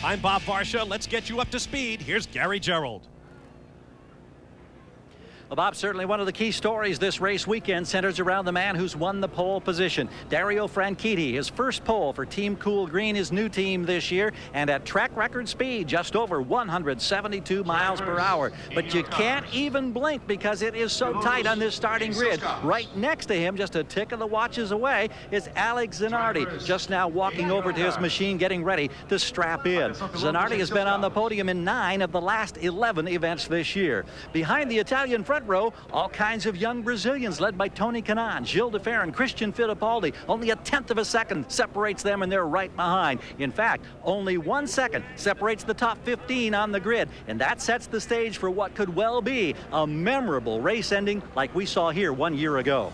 I'm Bob Varsha. Let's get you up to speed. Here's Gary Gerould. Well, Bob, certainly one of the key stories this race weekend centers around the man who's won the pole position, Dario Franchitti. His first pole for Team Cool Green, his new team this year, and at track record speed, just over 172 miles per hour. But you can't even blink because it is so tight on this starting grid. Right next to him, just a tick of the watches away, is Alex Zanardi, just now walking over to his machine, getting ready to strap in. Zanardi has been on the podium in 9 of the last 11 events this year. Behind the Italian front row, all kinds of young Brazilians led by Tony Kanaan, Gilles de Fer, and Christian Fittipaldi. Only a tenth of a second separates them, and they're right behind. In fact, only 1 second separates the top 15 on the grid, and that sets the stage for what could well be a memorable race ending like we saw here 1 year ago.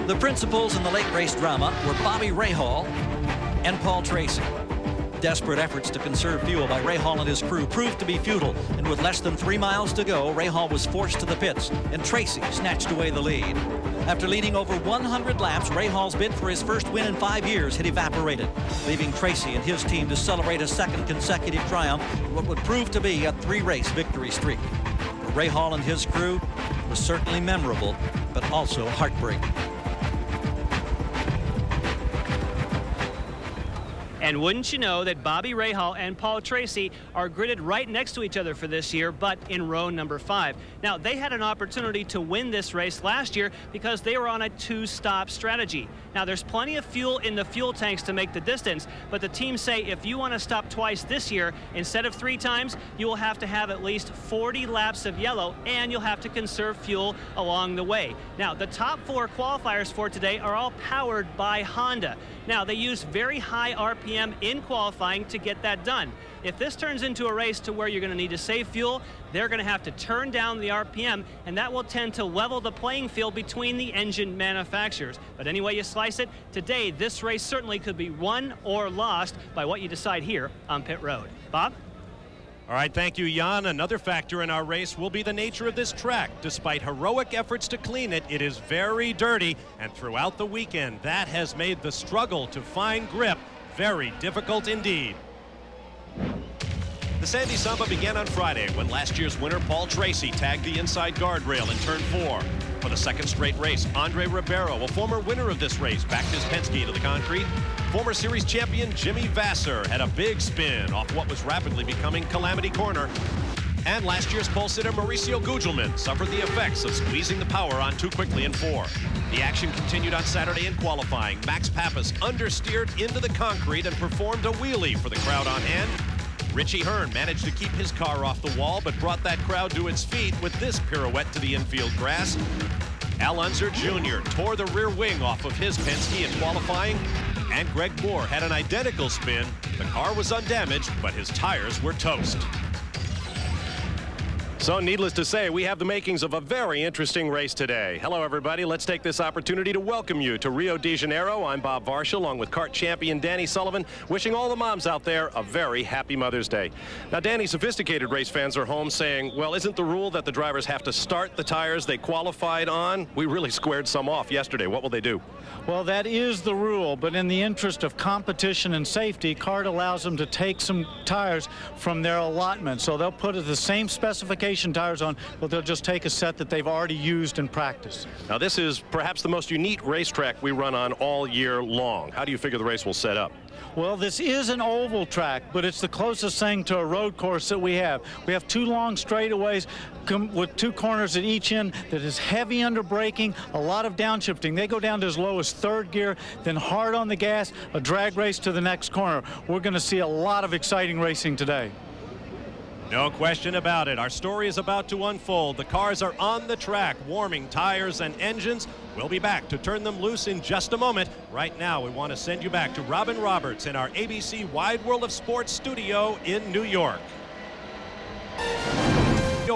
The principals in the late race drama were Bobby Rahal and Paul Tracy. Desperate efforts to conserve fuel by Rahal and his crew proved to be futile, and with less than 3 miles to go, Rahal was forced to the pits, and Tracy snatched away the lead. After leading over 100 laps, Rahal's bid for his first win in 5 years had evaporated, leaving Tracy and his team to celebrate a second consecutive triumph in what would prove to be a 3-race victory streak. For Rahal and his crew, it was certainly memorable, but also heartbreaking. And wouldn't you know that Bobby Rahal and Paul Tracy are gridded right next to each other for this year, but in row number 5. Now, they had an opportunity to win this race last year because they were on a 2-stop strategy. Now, there's plenty of fuel in the fuel tanks to make the distance, but the teams say if you want to stop twice this year, instead of 3 times, you will have to have at least 40 laps of yellow, and you'll have to conserve fuel along the way. Now, the top 4 qualifiers for today are all powered by Honda. Now, they use very high RPM in qualifying to get that done. If this turns into a race to where you're going to need to save fuel, they're going to have to turn down the RPM, and that will tend to level the playing field between the engine manufacturers. But any way you slice it, today this race certainly could be won or lost by what you decide here on pit road. Bob? All right, thank you, Jan. Another factor in our race will be the nature of this track. Despite heroic efforts to clean it, it is very dirty, and throughout the weekend, that has made the struggle to find grip very difficult indeed. The Sandy Samba began on Friday when last year's winner Paul Tracy tagged the inside guardrail in turn 4. For the second straight race, Andre Ribeiro, a former winner of this race, backed his Penske to the concrete. Former series champion Jimmy Vasser had a big spin off what was rapidly becoming Calamity Corner. And last year's pole sitter Mauricio Gugelmin suffered the effects of squeezing the power on too quickly in 4. The action continued on Saturday in qualifying. Max Pappas understeered into the concrete and performed a wheelie for the crowd on hand. Richie Hearn managed to keep his car off the wall, but brought that crowd to its feet with this pirouette to the infield grass. Al Unser Jr. tore the rear wing off of his Penske in qualifying, and Greg Moore had an identical spin. The car was undamaged, but his tires were toast. So needless to say, we have the makings of a very interesting race today. Hello, everybody. Let's take this opportunity to welcome you to Rio de Janeiro. I'm Bob Varsha, along with kart champion Danny Sullivan, wishing all the moms out there a very happy Mother's Day. Now, Danny, sophisticated race fans are home saying, well, isn't the rule that the drivers have to start the tires they qualified on? We really squared some off yesterday. What will they do? Well, that is the rule, but in the interest of competition and safety, CART allows them to take some tires from their allotment. So they'll put the same specification tires on, but they'll just take a set that they've already used in practice. Now, this is perhaps the most unique racetrack we run on all year long. How do you figure the race will set up? Well, this is an oval track, but it's the closest thing to a road course that we have. We have 2 long straightaways with 2 corners at each end that is heavy under braking, a lot of downshifting. They go down to as low as 3rd gear, then hard on the gas, a drag race to the next corner. We're going to see a lot of exciting racing today. No question about it. Our story is about to unfold. The cars are on the track, warming tires and engines. We'll be back to turn them loose in just a moment. Right now, we want to send you back to Robin Roberts in our ABC Wide World of Sports studio in New York.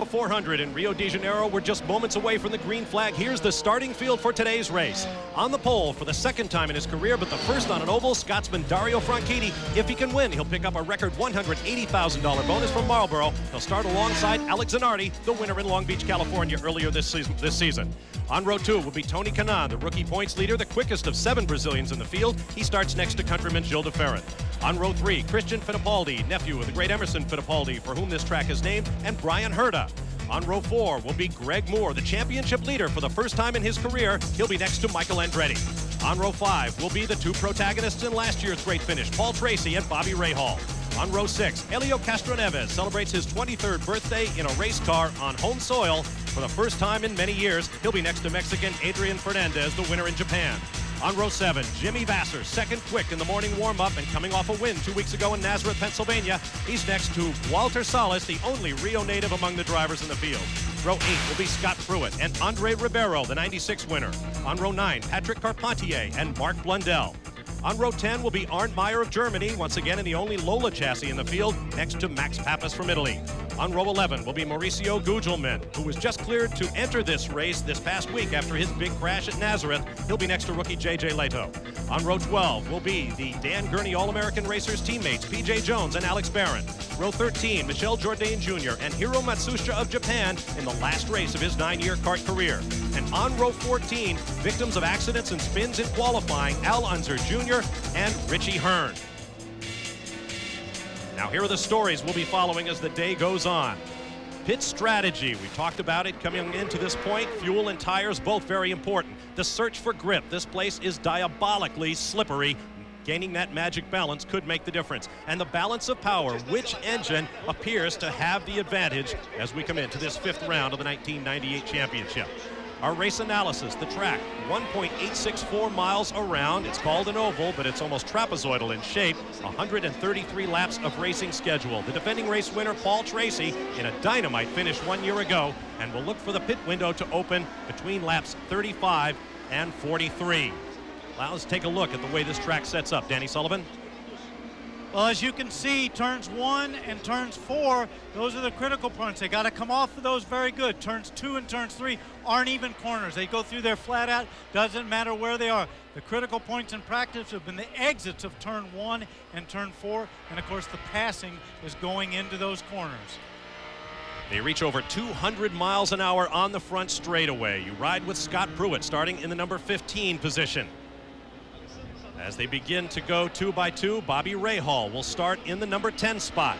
400 in Rio de Janeiro. We're just moments away from the green flag. Here's the starting field for today's race. On the pole for the 2nd time in his career, but the first on an oval, Scotsman Dario Franchitti. If he can win, he'll pick up a record $180,000 bonus from Marlboro. He'll start alongside Alex Zanardi, the winner in Long Beach, California earlier this season. On row 2 will be Tony Kanaan, the rookie points leader, the quickest of 7 Brazilians in the field. He starts next to countryman Gil de Ferran. On row 3, Christian Fittipaldi, nephew of the great Emerson Fittipaldi, for whom this track is named, and Brian Herta. On row 4 will be Greg Moore, the championship leader for the first time in his career. He'll be next to Michael Andretti. On row 5 will be the 2 protagonists in last year's great finish, Paul Tracy and Bobby Rahal. On row 6, Helio Castroneves celebrates his 23rd birthday in a race car on home soil for the first time in many years. He'll be next to Mexican Adrian Fernandez, the winner in Japan. On row 7, Jimmy Vasser, second quick in the morning warm-up and coming off a win 2 weeks ago in Nazareth, Pennsylvania. He's next to Walter Salas, the only Rio native among the drivers in the field. Row 8 will be Scott Pruitt and Andre Ribeiro, the 96 winner. On row 9, Patrick Carpentier and Mark Blundell. On row 10 will be Arndt Meyer of Germany, once again in the only Lola chassis in the field, next to Max Pappas from Italy. On row 11 will be Mauricio Gugelmin, who was just cleared to enter this race this past week after his big crash at Nazareth. He'll be next to rookie J.J. Leto. On row 12 will be the Dan Gurney All-American Racers teammates P.J. Jones and Alex Barron. Row 13, Michel Jourdain Jr. and Hiro Matsushita of Japan in the last race of his 9-year kart career. And on row 14, victims of accidents and spins in qualifying, Al Unser Jr. and Richie Hearn. Now here are the stories we'll be following as the day goes on. Pit strategy, we talked about it coming into this point. Fuel and tires, both very important. The search for grip, this place is diabolically slippery. Gaining that magic balance could make the difference. And the balance of power, which engine appears to have the advantage as we come into this 5th round of the 1998 championship. Our race analysis, the track, 1.864 miles around. It's called an oval, but it's almost trapezoidal in shape. 133 laps of racing schedule. The defending race winner, Paul Tracy, in a dynamite finish 1 year ago, and will look for the pit window to open between laps 35 and 43. Well, let's take a look at the way this track sets up. Danny Sullivan. Well, as you can see, turns 1 and turns 4, those are the critical points. They got to come off of those very good. Turns 2 and turns 3 aren't even corners. They go through there flat out. Doesn't matter where they are. The critical points in practice have been the exits of turn 1 and turn 4, and of course the passing is going into those corners. They reach over 200 miles an hour on the front straightaway. You ride with Scott Pruitt starting in the number 15 position. As they begin to go 2 by 2, Bobby Rahal will start in the number 10 spot.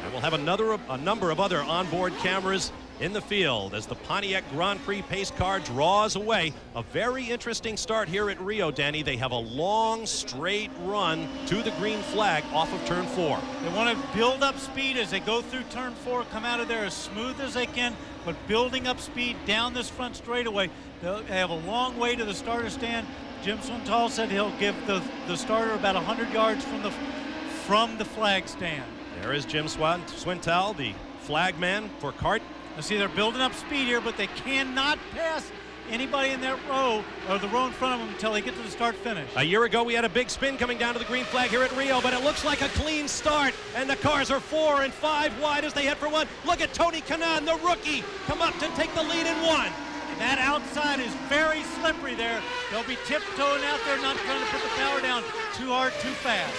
And we'll have a number of other onboard cameras in the field as the Pontiac Grand Prix pace car draws away. A very interesting start here at Rio, Danny. They have a long, straight run to the green flag off of turn 4. They want to build up speed as they go through turn 4, come out of there as smooth as they can, but building up speed down this front straightaway. They have a long way to the starter stand. Jim Swintal said he'll give the starter about 100 yards from the flag stand. There is Jim Swintal, the flag man for kart. Now see, they're building up speed here, but they cannot pass anybody in that row or the row in front of them until they get to the start finish. A year ago, we had a big spin coming down to the green flag here at Rio, but it looks like a clean start, and the cars are 4 and 5 wide as they head for 1. Look at Tony Kanaan, the rookie, come up to take the lead in 1. That outside is very slippery there. They'll be tiptoeing out there, not trying to put the power down too hard, too fast.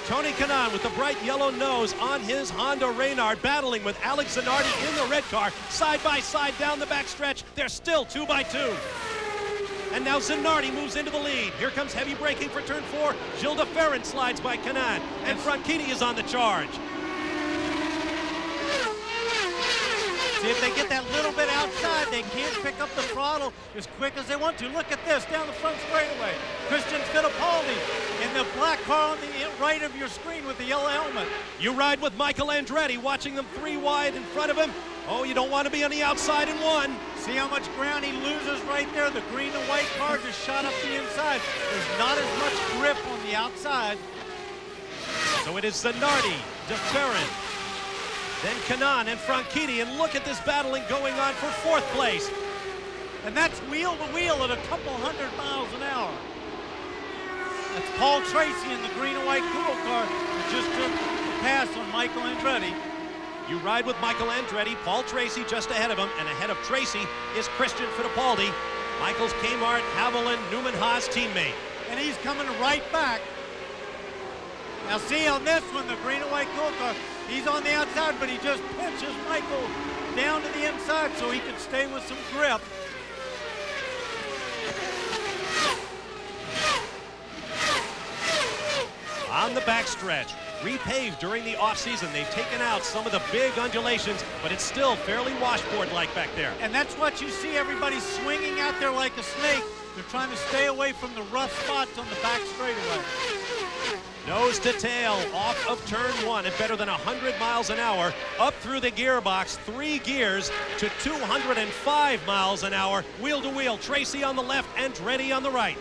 Tony Kanaan with the bright yellow nose on his Honda Reynard, battling with Alex Zanardi in the red car, side by side down the backstretch. They're still 2 by 2. And now Zanardi moves into the lead. Here comes heavy braking for turn 4. Gil de Ferran slides by Kanaan, and Franchitti is on the charge. See, if they get that little bit outside, they can't pick up the throttle as quick as they want to. Look at this, down the front straightaway. Christian Fittipaldi in the black car on the right of your screen with the yellow helmet. You ride with Michael Andretti, watching them 3 wide in front of him. Oh, you don't want to be on the outside in 1. See how much ground he loses right there? The green and white car just shot up the inside. There's not as much grip on the outside. So it is Zanardi, de Ferran, then Kanaan and Franchitti, and look at this battling going on for 4th place. And that's wheel to wheel at a couple 100 miles an hour. That's Paul Tracy in the green and white Cool car that just took the pass on Michael Andretti. You ride with Michael Andretti, Paul Tracy just ahead of him, and ahead of Tracy is Christian Fittipaldi, Michael's Kmart, Haviland, Newman Haas teammate. And he's coming right back. Now see on this one, the green and white Cool car, he's on the outside, but he just pinches Michael down to the inside so he can stay with some grip. on the backstretch. Repaved during the offseason. They've taken out some of the big undulations, but it's still fairly washboard-like back there. And that's what you see, everybody swinging out there like a snake. They're trying to stay away from the rough spots on the back straightaway. Nose to tail off of turn 1 at better than 100 miles an hour, up through the gearbox, 3 gears to 205 miles an hour, wheel to wheel. Tracy on the left, Andretti on the right.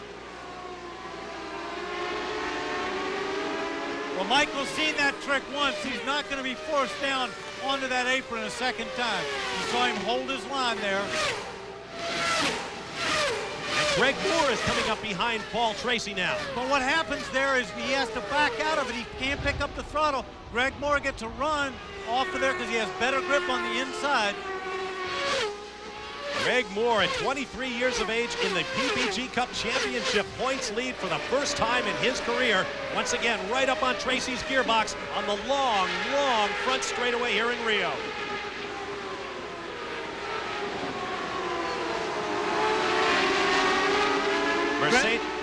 Well, Michael's seen that trick once. He's not going to be forced down onto that apron a second time. You saw him hold his line there. And Greg Moore is coming up behind Paul Tracy now. But what happens there is he has to back out of it. He can't pick up the throttle. Greg Moore gets a run off of there because he has better grip on the inside. Greg Moore, at 23 years of age, in the PPG Cup Championship points lead for the first time in his career. Once again, right up on Tracy's gearbox on the long, long front straightaway here in Rio.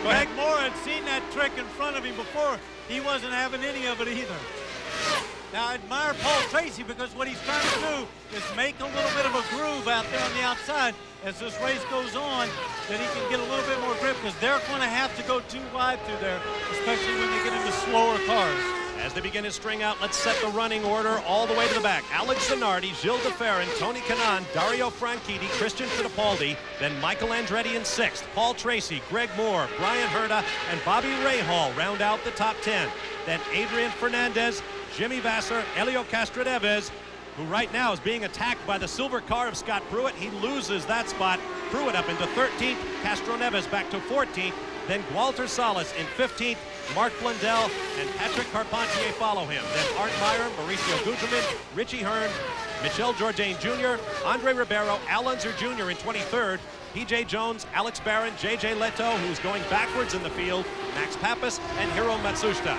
Greg Moore had seen that trick in front of him before. He wasn't having any of it either. Now, I admire Paul Tracy because what he's trying to do is make a little bit of a groove out there on the outside as this race goes on, that he can get a little bit more grip because they're going to have to go too wide through there, especially when they get into slower cars. As they begin to string out, let's set the running order all the way to the back. Alex Zanardi, Gilles de Ferran, Tony Kanaan, Dario Franchitti, Christian Fittipaldi, then Michael Andretti in 6th. Paul Tracy, Greg Moore, Brian Herta, and Bobby Rahal round out the top 10. Then Adrian Fernandez, Jimmy Vasser, Helio Castroneves, who right now is being attacked by the silver car of Scott Pruitt. He loses that spot. Pruitt up into 13th, Castroneves back to 14th. Then Walter Salas in 15th, Mark Blundell and Patrick Carpentier follow him. Then Art Meyer, Mauricio Gugelmin, Richie Hearn, Michel Jourdain Jr., Andre Ribeiro, Al Unser Jr. in 23rd, P.J. Jones, Alex Barron, J.J. Leto, who's going backwards in the field, Max Pappas, and Hiro Matsushita.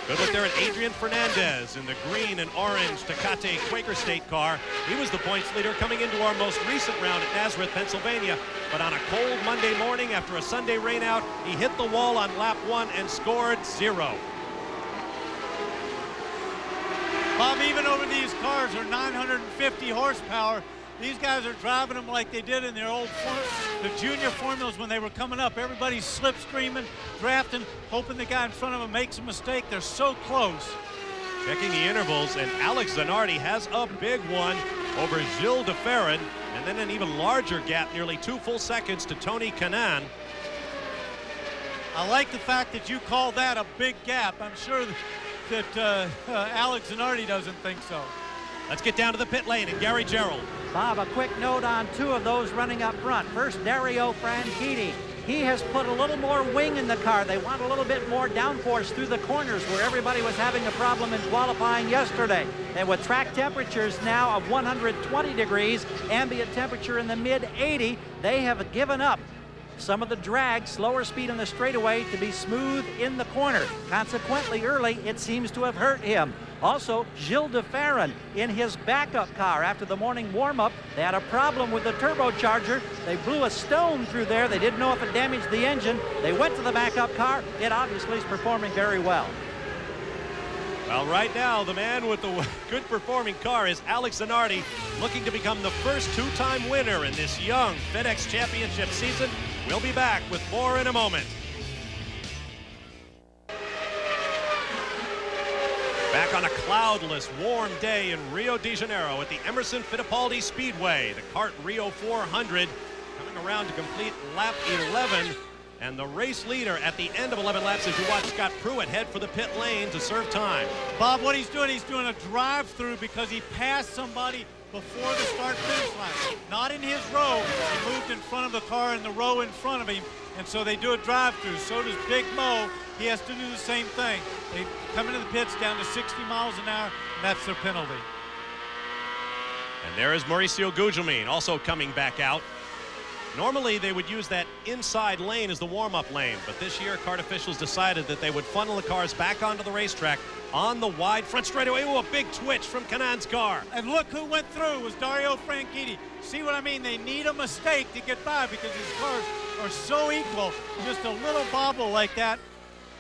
Good look there at Adrian Fernandez in the green and orange Tecate Quaker State car. He was the points leader coming into our most recent round at Nazareth, Pennsylvania. But on a cold Monday morning after a Sunday rainout, he hit the wall on lap 1 and scored 0. Bob, even over these cars are 950 horsepower. These guys are driving them like they did in their old the junior formulas when they were coming up. Everybody's slipstreaming, drafting, hoping the guy in front of them makes a mistake. They're so close. Checking the intervals, and Alex Zanardi has a big one over Gilles de Ferran, and then an even larger gap, nearly 2 full seconds to Tony Kanaan. I like the fact that you call that a big gap. I'm sure that Alex Zanardi doesn't think so. Let's get down to the pit lane and Gary Gerould. Bob, a quick note on 2 of those running up front. First, Dario Franchitti. He has put a little more wing in the car. They want a little bit more downforce through the corners where everybody was having a problem in qualifying yesterday. And with track temperatures now of 120 degrees, ambient temperature in the mid-80, they have given up some of the drag, slower speed on the straightaway to be smooth in the corner. Consequently, early, it seems to have hurt him. Also, Gilles de Ferran in his backup car after the morning warm-up, they had a problem with the turbocharger. They blew a stone through there. They didn't know if it damaged the engine. They went to the backup car. It obviously is performing very well. Well, right now, the man with the good performing car is Alex Zanardi, looking to become the first 2-time winner in this young FedEx Championship season. We'll be back with more in a moment. Back on a cloudless, warm day in Rio de Janeiro at the Emerson Fittipaldi Speedway. The CART Rio 400 coming around to complete lap 11. And the race leader at the end of 11 laps as you watch Scott Pruitt head for the pit lane to serve time. Bob, what he's doing a drive-through because he passed somebody before the start-finish line. Not in his row. He moved in front of the car in the row in front of him. And so they do a drive-through. So does Big Mo. He has to do the same thing. They come into the pits down to 60 miles an hour, and that's their penalty. And there is Mauricio Gugelmin also coming back out. Normally, they would use that inside lane as the warm-up lane, but this year, CART officials decided that they would funnel the cars back onto the racetrack on the wide front straightaway. Oh, a big twitch from Kanaan's car. And look who went through. It was Dario Franchitti. See what I mean? They need a mistake to get by because his car's are so equal. Just a little bobble like that,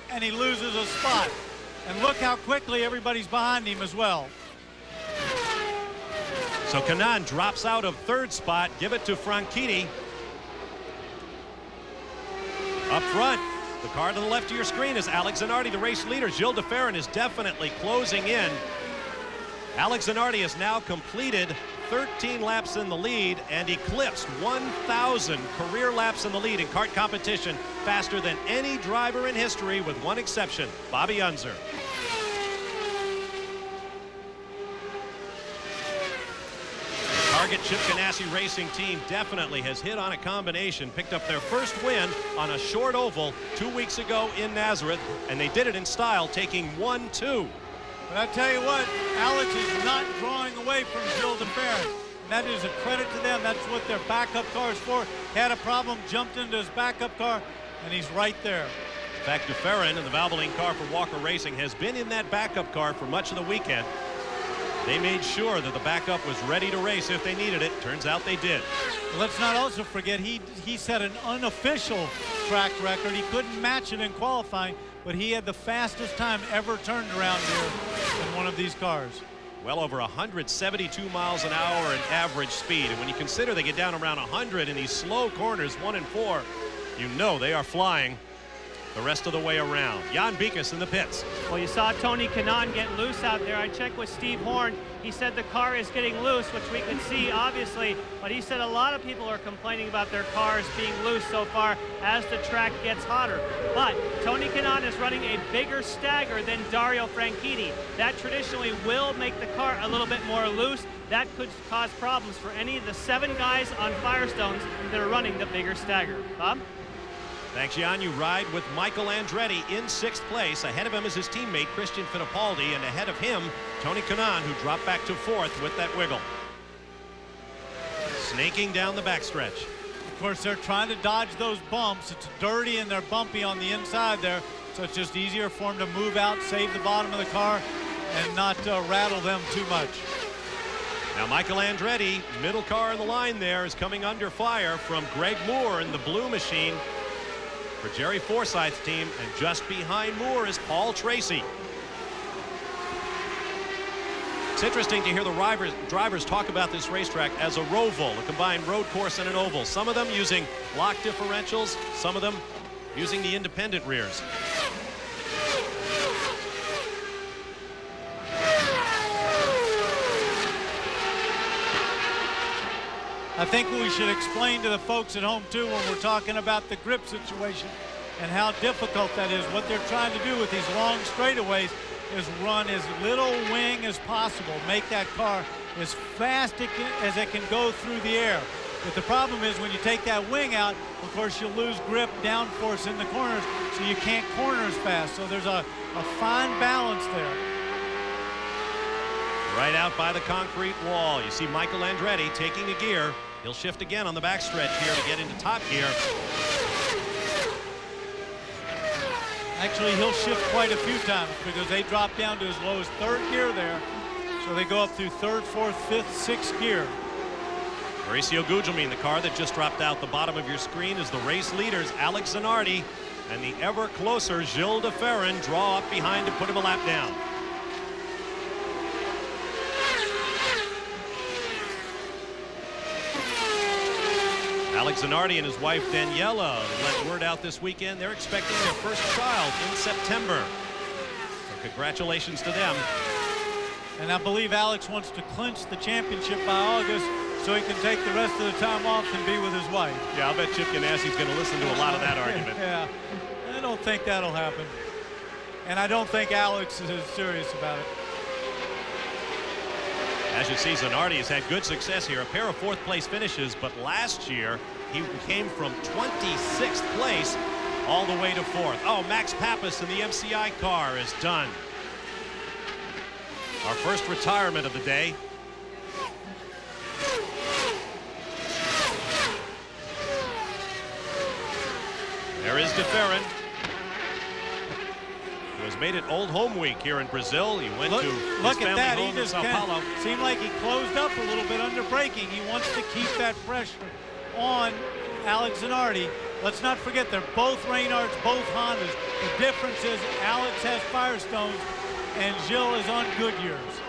and he loses a spot. And look how quickly everybody's behind him as well. So Kanaan drops out of third spot. Give it to Franchitti. Up front, the car to the left of your screen is Alex Zanardi, the race leader. Gilles de Ferran is definitely closing in. Alex Zanardi has now completed 13 laps in the lead and eclipsed 1,000 career laps in the lead in kart competition, faster than any driver in history, with one exception, Bobby Unser. Target Chip Ganassi Racing Team definitely has hit on a combination, picked up their first win on a short oval 2 weeks ago in Nazareth, and they did it in style, taking 1-2. But I tell you what, Alex is not drawing away from Gilles de Ferran. That is a credit to them. That's what their backup car is for. Had a problem, jumped into his backup car, and he's right there. In fact, de Ferran in the Valvoline car for Walker Racing has been in that backup car for much of the weekend. They made sure that the backup was ready to race if they needed it. Turns out they did. Let's not also forget he set an unofficial track record. He couldn't match it in qualifying, but he had the fastest time ever turned around here in one of these cars. Well over 172 miles an hour in average speed. And when you consider they get down around 100 in these slow corners, 1 and 4, you know they are flying the rest of the way around. Jan Beekes in the pits. Well, you saw Tony Kanaan get loose out there. I checked with Steve Horn. He said the car is getting loose, which we can see, obviously, but he said a lot of people are complaining about their cars being loose so far as the track gets hotter. But Tony Kanaan is running a bigger stagger than Dario Franchitti. That traditionally will make the car a little bit more loose. That could cause problems for any of the 7 guys on Firestones that are running the bigger stagger. Bob? Thanks, Jan. You ride with Michael Andretti in 6th place. Ahead of him is his teammate, Christian Fittipaldi, and ahead of him, Tony Kanaan, who dropped back to 4th with that wiggle. Snaking down the backstretch. Of course, they're trying to dodge those bumps. It's dirty and they're bumpy on the inside there, so it's just easier for them to move out, save the bottom of the car, and not rattle them too much. Now Michael Andretti, middle car in the line there, is coming under fire from Greg Moore in the blue machine for Jerry Forsythe's team, and just behind Moore is Paul Tracy. It's interesting to hear the drivers talk about this racetrack as a roval, a combined road course and an oval. Some of them using lock differentials, some of them using the independent rears. I think we should explain to the folks at home too, when we're talking about the grip situation and how difficult that is. What they're trying to do with these long straightaways is run as little wing as possible, make that car as fast as it can go through the air. But the problem is when you take that wing out, of course you'll lose grip, downforce in the corners, so you can't corner as fast. So there's a fine balance there. Right out by the concrete wall, you see Michael Andretti taking the gear. He'll shift again on the backstretch here to get into top gear. Actually, he'll shift quite a few times because they drop down to as low as 3rd gear there. So they go up through 3rd, 4th, 5th, 6th gear. Mauricio Gugelmin, the car that just dropped out the bottom of your screen, is the race leaders, Alex Zanardi, and the ever closer Gilles de Ferran draw up behind to put him a lap down. Alex Zanardi and his wife Daniela let word out this weekend they're expecting their first child in September. So congratulations to them. And I believe Alex wants to clinch the championship by August so he can take the rest of the time off and be with his wife. Yeah, I'll bet Chip Ganassi's going to listen to a lot of that argument. Yeah, I don't think that'll happen. And I don't think Alex is serious about it. As you see, Zanardi has had good success here, a pair of 4th place finishes, but last year he came from 26th place all the way to 4th. Oh, Max Pappas in the MCI car is done. Our first retirement of the day. There is de Ferran, who has made it Old Home Week here in Brazil. He went to his family home in Sao Paulo. Seemed like he closed up a little bit under braking. He wants to keep that pressure on Alex Zanardi, Let's not forget they're both Reynards, both Hondas. The difference is Alex has Firestones and Gilles is on Goodyears.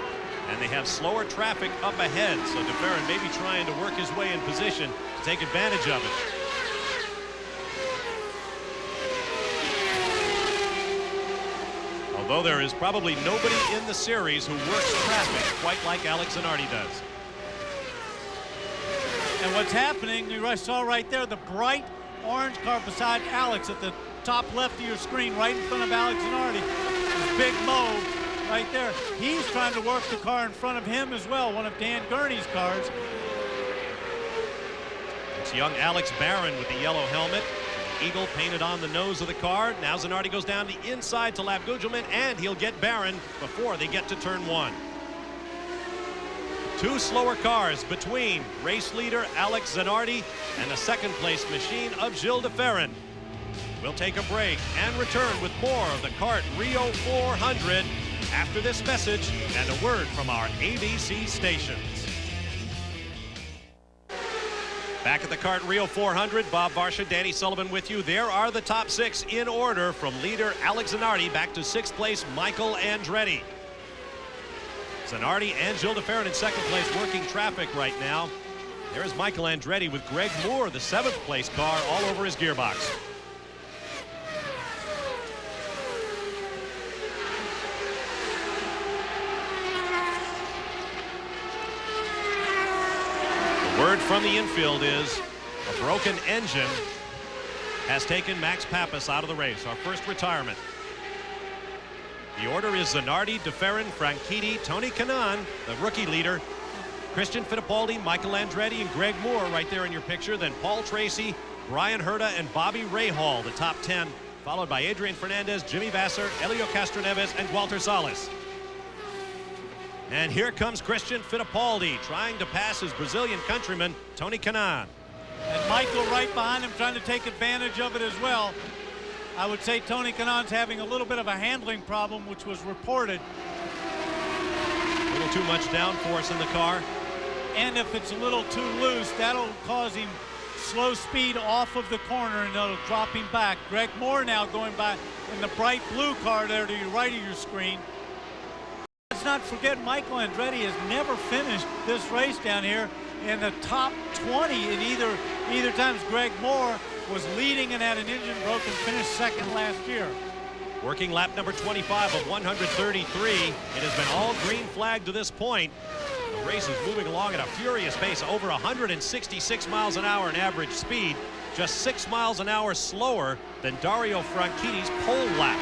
And they have slower traffic up ahead, so de Ferran may be trying to work his way in position to take advantage of it. Although there is probably nobody in the series who works traffic quite like Alex Zanardi does. And what's happening, you saw right there, the bright orange car beside Alex at the top left of your screen, right in front of Alex Zanardi, is Big Mo right there. He's trying to work the car in front of him as well, one of Dan Gurney's cars. It's young Alex Barron with the yellow helmet. Eagle painted on the nose of the car. Now Zanardi goes down the inside to lap Gugelmin, and he'll get Barron before they get to turn 1. Two slower cars between race leader Alex Zanardi and the second place machine of Gilles de Ferran. We'll take a break and return with more of the CART Rio 400 after this message and a word from our ABC stations. Back at the CART Rio 400, Bob Varsha, Danny Sullivan with you. There are the top 6 in order from leader Alex Zanardi back to 6th place Michael Andretti. Zanardi and Gilles de Ferran in 2nd place working traffic right now. There is Michael Andretti with Greg Moore, the 7th place car, all over his gearbox. Word from the infield is a broken engine has taken Max Papis out of the race, our first retirement. The order is Zanardi, de Ferran, Franchitti, Tony Kanaan, the rookie leader, Christian Fittipaldi, Michael Andretti, and Greg Moore right there in your picture. Then Paul Tracy, Brian Herta, and Bobby Rahal, the top 10, followed by Adrian Fernandez, Jimmy Vasser, Helio Castroneves, and Walter Salas. And here comes Christian Fittipaldi trying to pass his Brazilian countryman, Tony Kanaan. And Michael right behind him trying to take advantage of it as well. I would say Tony Kanaan's having a little bit of a handling problem, which was reported. A little too much downforce in the car. And if it's a little too loose, that'll cause him slow speed off of the corner and it'll drop him back. Greg Moore now going by in the bright blue car there to your right of your screen. Let's not forget Michael Andretti has never finished this race down here in the top 20 in either times. Greg Moore was leading and had an engine broken, finished 2nd last year. Working lap number 25 of 133. It has been all green flag to this point. The race is moving along at a furious pace, over 166 miles an hour in average speed, just 6 miles an hour slower than Dario Franchitti's pole lap.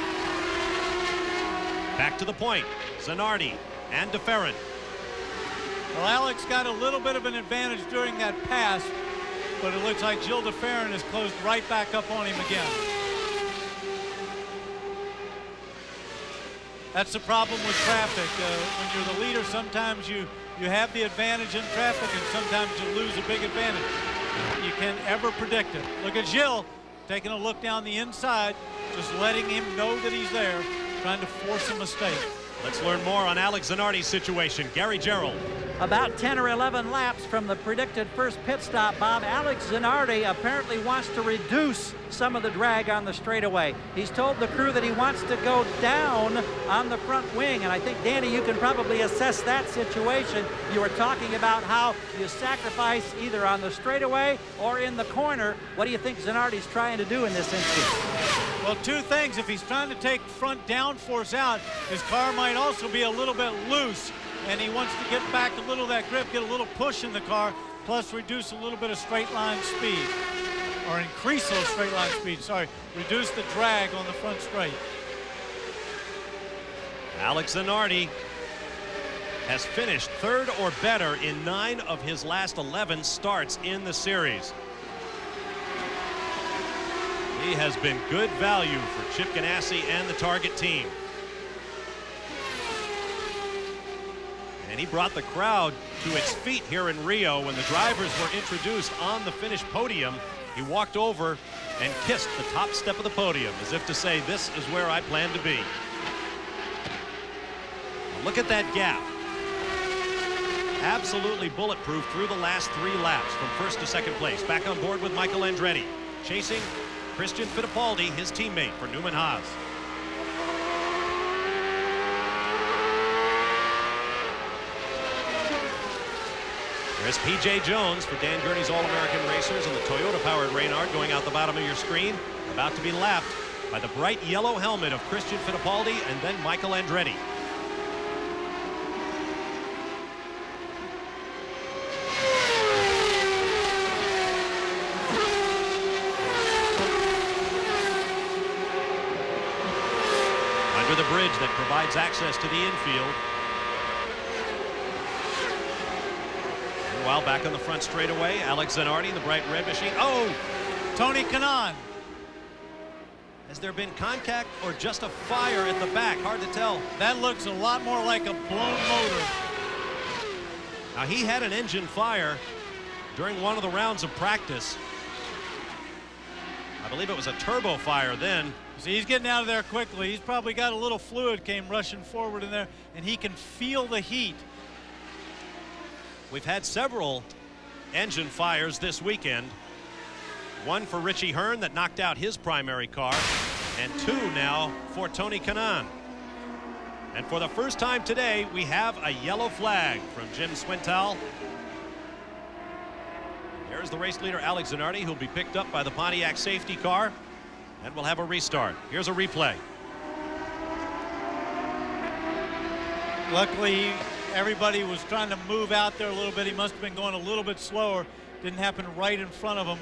Back to the point, Zanardi and de Ferran. Well, Alex got a little bit of an advantage during that pass, but it looks like Gilles de Ferran has closed right back up on him again. That's the problem with traffic. When you're the leader, sometimes you have the advantage in traffic and sometimes you lose a big advantage. You can't ever predict it. Look at Gilles taking a look down the inside, just letting him know that he's there, trying to force a mistake. Let's learn more on Alex Zanardi's situation. Gary Gerald. About 10 or 11 laps from the predicted first pit stop, Bob, Alex Zanardi apparently wants to reduce some of the drag on the straightaway. He's told the crew that he wants to go down on the front wing, and I think, Danny, you can probably assess that situation. You were talking about how you sacrifice either on the straightaway or in the corner. What do you think Zanardi's trying to do in this instance? Well, two things. If he's trying to take front downforce out, his car might also be a little bit loose, and he wants to get back a little of that grip, get a little push in the car, plus reduce a little bit of straight line speed, or increase those straight line speed, sorry, reduce the drag on the front straight. Alex Zanardi has finished 3rd or better in 9 of his last 11 starts in the series. He has been good value for Chip Ganassi and the Target team. And he brought the crowd to its feet here in Rio when the drivers were introduced on the finish podium. He walked over and kissed the top step of the podium as if to say, this is where I plan to be. Now look at that gap. Absolutely bulletproof through the last 3 laps from 1st to 2nd place. Back on board with Michael Andretti. Chasing Christian Fittipaldi, his teammate for Newman Haas. There's P.J. Jones for Dan Gurney's All-American Racers and the Toyota-powered Reynard going out the bottom of your screen, about to be lapped by the bright yellow helmet of Christian Fittipaldi and then Michael Andretti. Under the bridge that provides access to the infield. Meanwhile, back on the front straightaway, Alex Zanardi, the bright red machine. Oh, Tony Kanaan. has there been contact or just a fire at the back? Hard to tell. That looks a lot more like a blown motor. Now, he had an engine fire during one of the rounds of practice. I believe it was a turbo fire then. See, he's getting out of there quickly. He's probably got a little fluid came rushing forward in there, and he can feel the heat. We've had several engine fires this weekend. One for Richie Hearn that knocked out his primary car, and two now for Tony Kanaan. And for the first time today, we have a yellow flag from Jim Swintal. There's the race leader, Alex Zanardi, who'll be picked up by the Pontiac safety car, and we'll have a restart. Here's a replay. Luckily, everybody was trying to move out there a little bit. He must have been going a little bit slower. Didn't happen right in front of him.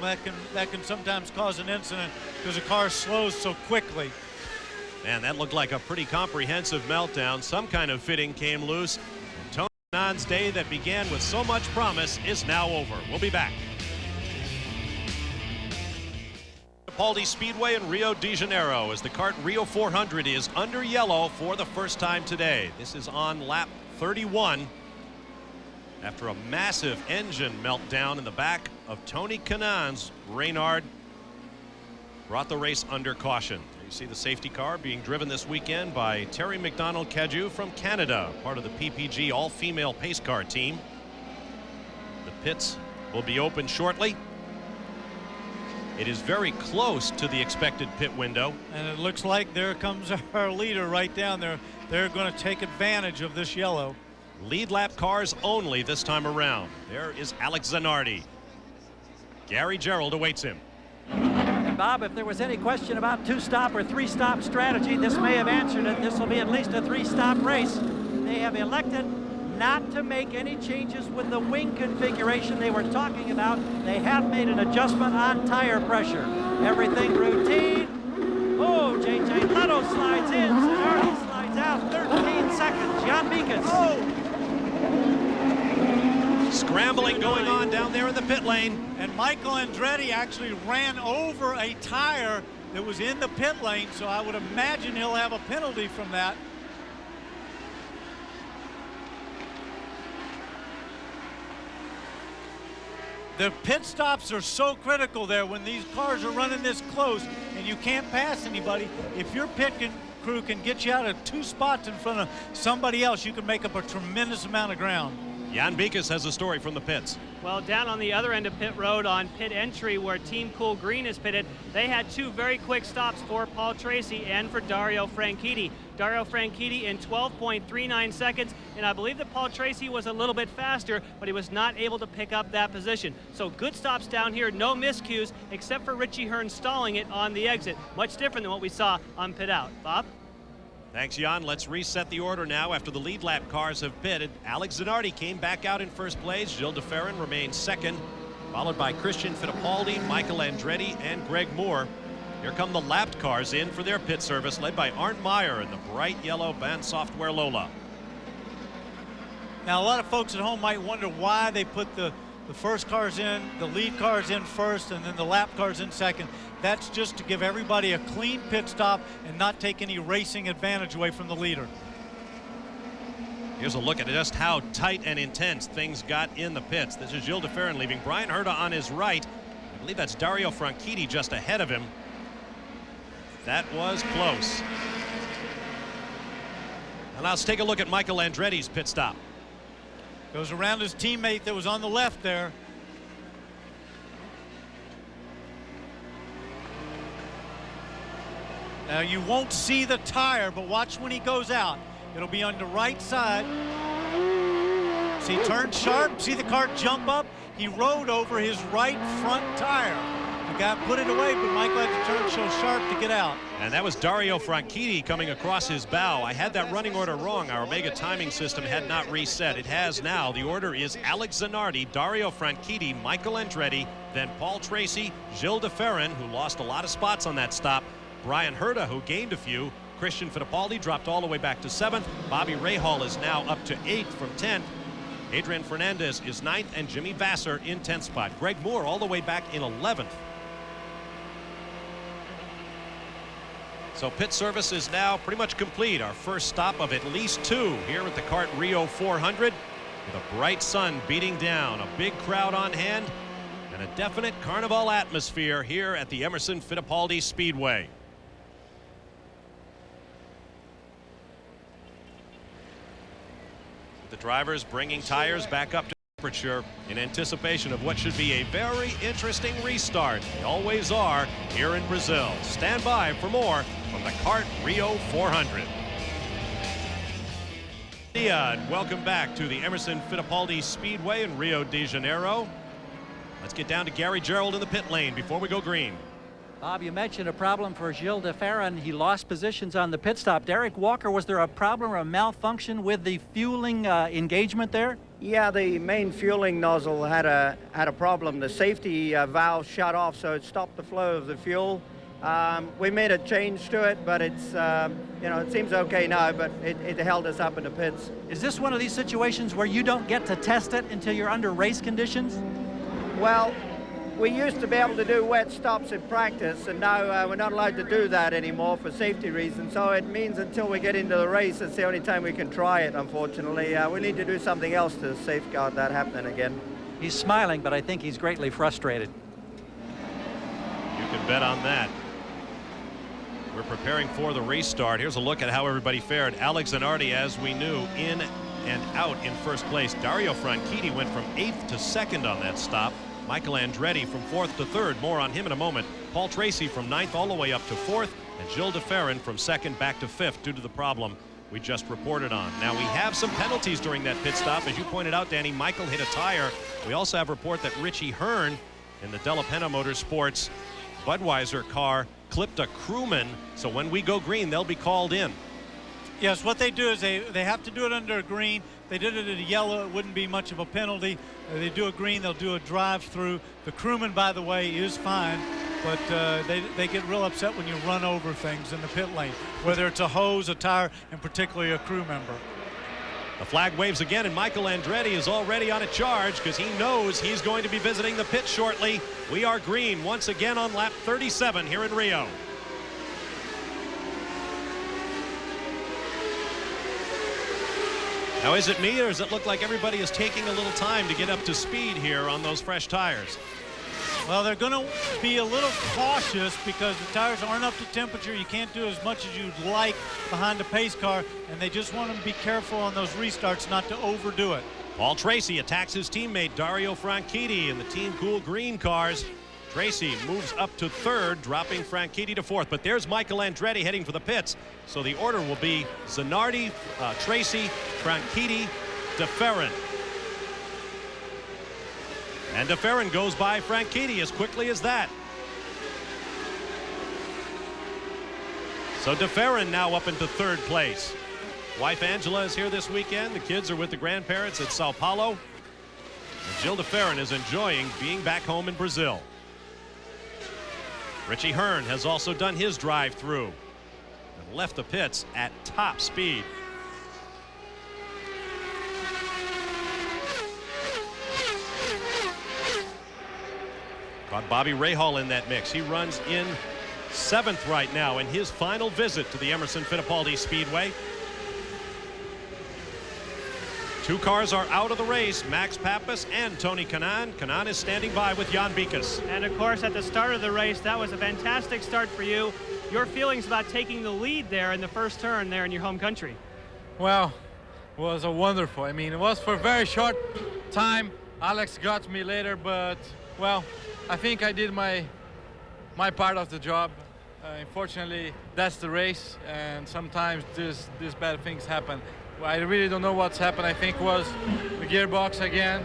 That can sometimes cause an incident because the car slows so quickly. Man, that looked like a pretty comprehensive meltdown. Some kind of fitting came loose. And Tony Kanaan's day that began with so much promise is now over. We'll be back. Fittipaldi Speedway in Rio de Janeiro as the kart Rio 400 is under yellow for the first time today. This is on lap 31 after a massive engine meltdown in the back of Tony Kanaan's Reynard brought the race under caution. You see the safety car being driven this weekend by Terry McDonald-Cadieux from Canada, part of the PPG all-female pace car team. The pits will be open shortly. It is very close to the expected pit window. And it looks like there comes our leader right down there. They're going to take advantage of this yellow. Lead lap cars only this time around. There is Alex Zanardi. Gary Gerould awaits him. And Bob, if there was any question about two-stop or three-stop strategy, this may have answered it. This will be at least a three-stop race. They have elected not to make any changes with the wing configuration they were talking about. They have made an adjustment on tire pressure. Everything routine. Oh, J.J. Leno slides in. Zanardi slides out. 13 seconds. Jan Beekes. Oh. Scrambling going on down there in the pit lane. And Michael Andretti actually ran over a tire that was in the pit lane, so I would imagine he'll have a penalty from that. The pit stops are so critical there when these cars are running this close and you can't pass anybody. If your pit crew can get you out of 2 spots in front of somebody else, you can make up a tremendous amount of ground. Jan Beekes has a story from the pits. Well, down on the other end of pit road on pit entry where Team Cool Green is pitted, they had 2 very quick stops for Paul Tracy and for Dario Franchitti. Dario Franchitti in 12.39 seconds, and I believe that Paul Tracy was a little bit faster, but he was not able to pick up that position. So good stops down here, no miscues, except for Richie Hearn stalling it on the exit. Much different than what we saw on pit out. Bob? Thanks, Jan. Let's reset the order now after the lead lap cars have pitted. Alex Zanardi came back out in first place. Gilles de Ferran remains second, followed by Christian Fittipaldi, Michael Andretti, and Greg Moore. Here come the lapped cars in for their pit service, led by Arndt Meyer in the bright yellow Band Software Lola. Now, a lot of folks at home might wonder why they put the first cars in, the lead cars in first, and then the lap cars in second. That's just to give everybody a clean pit stop and not take any racing advantage away from the leader. Here's a look at just how tight and intense things got in the pits. This is Gilles de Ferran leaving Brian Herta on his right. I believe that's Dario Franchitti just ahead of him. That was close. And now let's take a look at Michael Andretti's pit stop. Goes around his teammate that was on the left there. You won't see the tire, but watch when he goes out. It'll be on the right side. See, turn sharp. See the car jump up? He rode over his right front tire. The guy put it away, but Michael had to turn so sharp to get out. And that was Dario Franchitti coming across his bow. I had that running order wrong. Our Omega timing system had not reset. It has now. The order is Alex Zanardi, Dario Franchitti, Michael Andretti, then Paul Tracy, Gilles de Ferran, who lost a lot of spots on that stop, Brian Herta, who gained a few, Christian Fittipaldi dropped all the way back to 7th. Bobby Rahal is now up to 8th from 10th. Adrian Fernandez is 9th, and Jimmy Vasser in 10th spot. Greg Moore all the way back in 11th. So pit service is now pretty much complete. Our first stop of at least 2 here at the CART Rio 400 with a bright sun beating down, a big crowd on hand, and a definite carnival atmosphere here at the Emerson Fittipaldi Speedway. The drivers bringing tires back up to temperature in anticipation of what should be a very interesting restart. They always are here in Brazil. Stand by for more from the CART Rio 400. And welcome back to the Emerson Fittipaldi Speedway in Rio de Janeiro. Let's get down to Gary Gerould in the pit lane before we go green. Bob, you mentioned a problem for Gilles de Ferran. He lost positions on the pit stop. Derek Walker, was there a problem or a malfunction with the fueling engagement there? Yeah, the main fueling nozzle had a problem. The safety valve shut off, so it stopped the flow of the fuel. We made a change to it, but it's it seems okay now, but it held us up in the pits. Is this one of these situations where you don't get to test it until you're under race conditions? Well, we used to be able to do wet stops in practice, and now we're not allowed to do that anymore for safety reasons. So it means until we get into the race, it's the only time we can try it, unfortunately. We need to do something else to safeguard that happening again. He's smiling, but I think he's greatly frustrated. You can bet on that. We're preparing for the restart. Here's a look at how everybody fared. Alex Zanardi, as we knew, in and out in first place. Dario Franchitti went from 8th to 2nd on that stop. Michael Andretti from 4th to 3rd. More on him in a moment. Paul Tracy from 9th all the way up to 4th. And Gilles de Ferran from 2nd back to 5th due to the problem we just reported on. Now, we have some penalties during that pit stop. As you pointed out, Danny, Michael hit a tire. We also have a report that Richie Hearn in the Della Penna Motorsports Budweiser car clipped a crewman. So when we go green, they'll be called in. Yes, what they do is they have to do it under a green. They did it at a yellow, it wouldn't be much of a penalty. They do a green, they'll do a drive-through. The crewman, by the way, is fine, but they get real upset when you run over things in the pit lane, whether it's a hose, a tire, and particularly a crew member. The flag waves again, and Michael Andretti is already on a charge because he knows he's going to be visiting the pit shortly. We are green once again on lap 37 here in Rio. Now, is it me, or does it look like everybody is taking a little time to get up to speed here on those fresh tires? Well, they're going to be a little cautious because the tires aren't up to temperature. You can't do as much as you'd like behind a pace car, and they just want them to be careful on those restarts not to overdo it. Paul Tracy attacks his teammate Dario Franchitti in the Team Cool green cars. Tracy moves up to 3rd, dropping Franchitti to 4th. But there's Michael Andretti heading for the pits. So the order will be Zanardi, Tracy, Franchitti, de Ferran. And de Ferran goes by Franchitti as quickly as that. So de Ferran now up into 3rd place. Wife Angela is here this weekend. The kids are with the grandparents at Sao Paulo. And Gilles de Ferran is enjoying being back home in Brazil. Richie Hearn has also done his drive-through and left the pits at top speed. Got Bobby Rahal in that mix. He runs in 7th right now in his final visit to the Emerson Fittipaldi Speedway. 2 cars are out of the race, Max Pappas and Tony Kanaan. Kanaan is standing by with Jan Bikas. And of course, at the start of the race, that was a fantastic start for you. Your feelings about taking the lead there in the first turn there in your home country? Well, it was a wonderful. I mean, it was for a very short time. Alex got me later, but, well, I think I did my part of the job. Unfortunately, that's the race, and sometimes these bad things happen. I really don't know what's happened. I think was the gearbox again.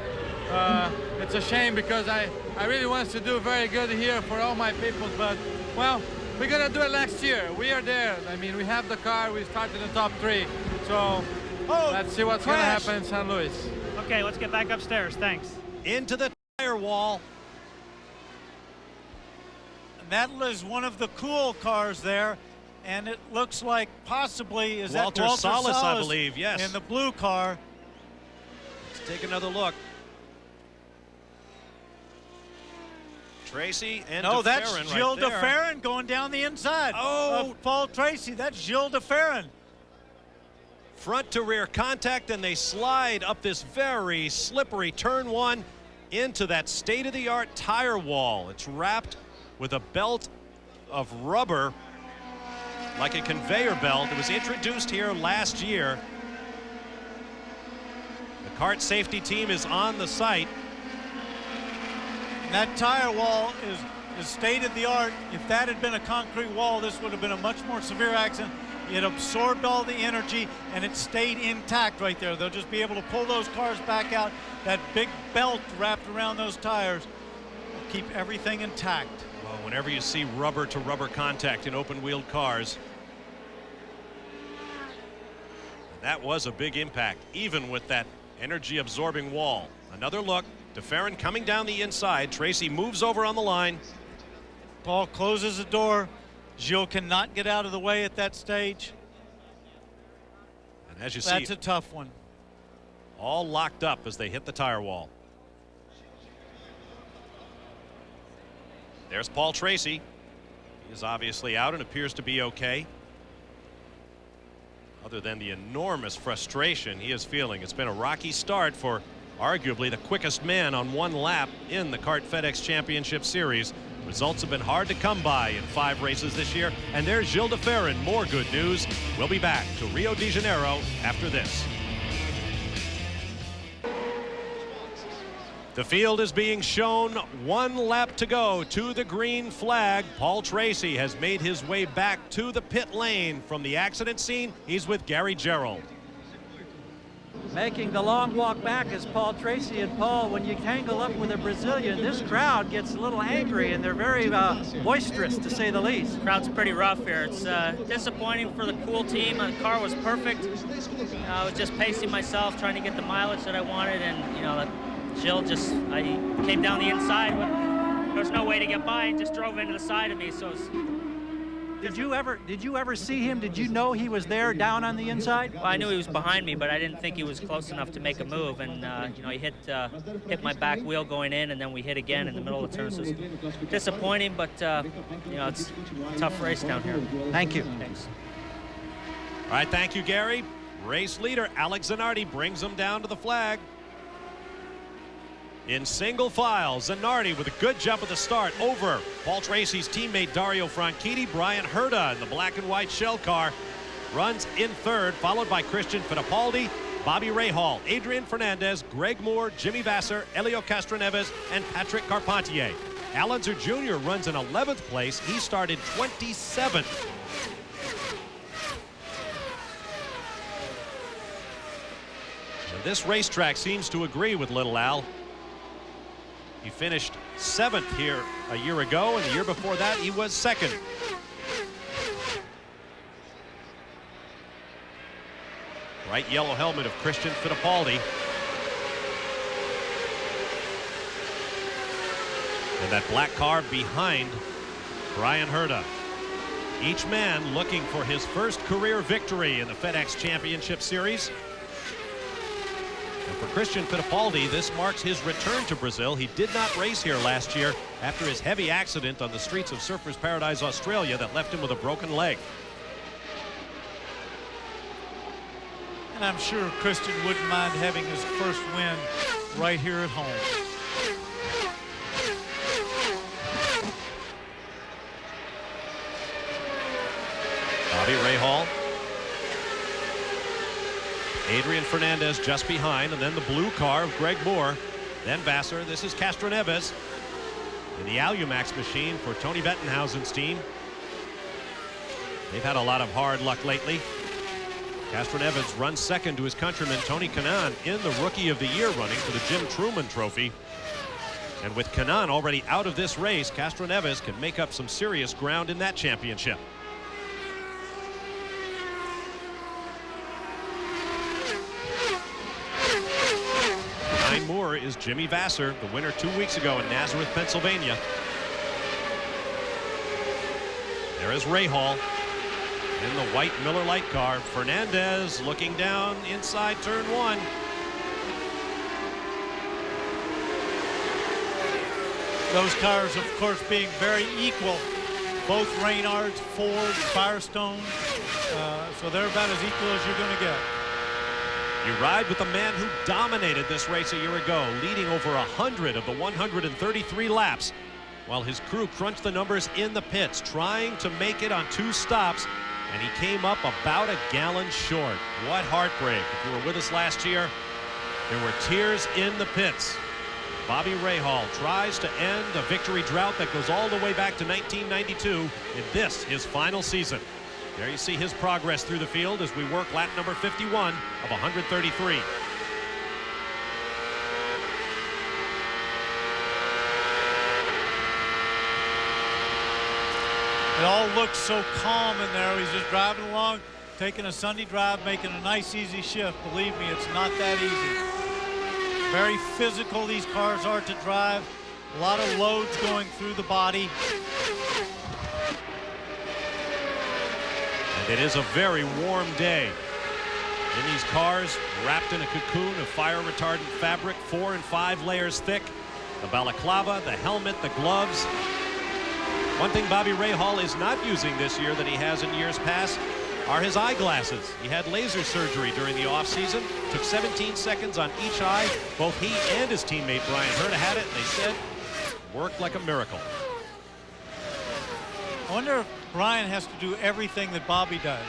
It's a shame because I really want to do very good here for all my people, but well, we're gonna do it next year. We are there. I mean, we have the car. We started in the top 3, so let's see what's gonna happen in St. Louis. Okay, let's get back upstairs. Thanks. Into the tire wall. That is one of the cool cars there, and it looks like possibly is Walter that Walter Salas, I Salas believe, yes. in the blue car. Let's take another look. Tracy and No, that's DeFerrin Gilles right there. DeFerrin going down the inside of Paul Tracy. That's Gilles DeFerrin. Front to rear contact, and they slide up this very slippery turn 1 into that state-of-the-art tire wall. It's wrapped with a belt of rubber, like a conveyor belt. It was introduced here last year. The kart safety team is on the site. And that tire wall is state-of-the-art. If that had been a concrete wall, this would have been a much more severe accident. It absorbed all the energy, and it stayed intact right there. They'll just be able to pull those cars back out. That big belt wrapped around those tires will keep everything intact. Well, whenever you see rubber-to-rubber contact in open-wheeled cars, that was a big impact, even with that energy-absorbing wall. Another look. DeFerrin coming down the inside. Tracy moves over on the line. Paul closes the door. Gilles cannot get out of the way at that stage. And as you That's see, a tough one. all locked up as they hit the tire wall. There's Paul Tracy. He is obviously out and appears to be okay. Other than the enormous frustration he is feeling. It's been a rocky start for arguably the quickest man on one lap in the Kart FedEx Championship Series. Results have been hard to come by in 5 races this year. And there's Gilles DeFerrin. More good news. We'll be back to Rio de Janeiro after this. The field is being shown. 1 lap to go to the green flag. Paul Tracy has made his way back to the pit lane from the accident scene. He's with Gary Gerould. Making the long walk back is Paul Tracy. And Paul, when you tangle up with a Brazilian, this crowd gets a little angry, and they're very boisterous, to say the least. Crowd's pretty rough here. It's disappointing for the Cool team. The car was perfect. I was just pacing myself, trying to get the mileage that I wanted, and Gilles I came down the inside, but there was no way to get by, and just drove into the side of me. So Did you ever see him? Did you know he was there down on the inside? well, I knew he was behind me, but I didn't think he was close enough to make a move. And he hit my back wheel going in, and then we hit again in the middle of the turn. So it was disappointing, but it's a tough race down here. Thank you. Thanks. All right, thank you, Gary. Race leader Alex Zanardi brings him down to the flag. In single file, Zanardi with a good jump at the start over Paul Tracy's teammate Dario Franchitti. Brian Herta in the black and white shell car runs in 3rd, followed by Christian Fittipaldi, Bobby Rahal, Adrian Fernandez, Greg Moore, Jimmy Vasser, Elio Castroneves, and Patrick Carpentier. Alonso Jr. runs in 11th place. He started 27th. And this racetrack seems to agree with Little Al. He finished 7th here a year ago, and the year before that he was 2nd. Bright yellow helmet of Christian Fittipaldi. And that black car behind Brian Herta. Each man looking for his first career victory in the FedEx Championship Series. And for Christian Fittipaldi, this marks his return to Brazil. He did not race here last year after his heavy accident on the streets of Surfers Paradise, Australia, that left him with a broken leg. And I'm sure Christian wouldn't mind having his first win right here at home. Bobby Rahal. Adrian Fernandez just behind, and then the blue car of Greg Moore. Then Vasser. This is Castroneves in the Alumax machine for Tony Bettenhausen's team. They've had a lot of hard luck lately. Castroneves runs second to his countryman Tony Kanaan in the Rookie of the Year running for the Jim Truman Trophy. And with Kanaan already out of this race, Castroneves can make up some serious ground in that championship. Behind Moore is Jimmy Vasser, the winner 2 weeks ago in Nazareth, Pennsylvania. There is Rahal in the white Miller Lite car. Fernandez looking down inside turn 1. Those cars, of course, being very equal. Both Reynards, Ford, Firestone. So they're about as equal as you're going to get. You ride with the man who dominated this race a year ago, leading over 100 of the 133 laps, while his crew crunched the numbers in the pits, trying to make it on 2 stops, and he came up about a gallon short. What heartbreak. If you were with us last year, there were tears in the pits. Bobby Rahal tries to end a victory drought that goes all the way back to 1992 in this, his final season. There you see his progress through the field as we work lap number 51 of 133. It all looks so calm in there. He's just driving along, taking a Sunday drive, making a nice, easy shift. Believe me, it's not that easy. Very physical these cars are to drive. A lot of loads going through the body. And it is a very warm day in these cars, wrapped in a cocoon of fire retardant fabric, 4 and 5 layers thick. The balaclava, the helmet, the gloves. One thing Bobby Rahal is not using this year that he has in years past are his eyeglasses. He had laser surgery during the offseason, took 17 seconds on each eye. Both he and his teammate Bryan Herta had it, and they said worked like a miracle. I wonder if Bryan has to do everything that Bobby does.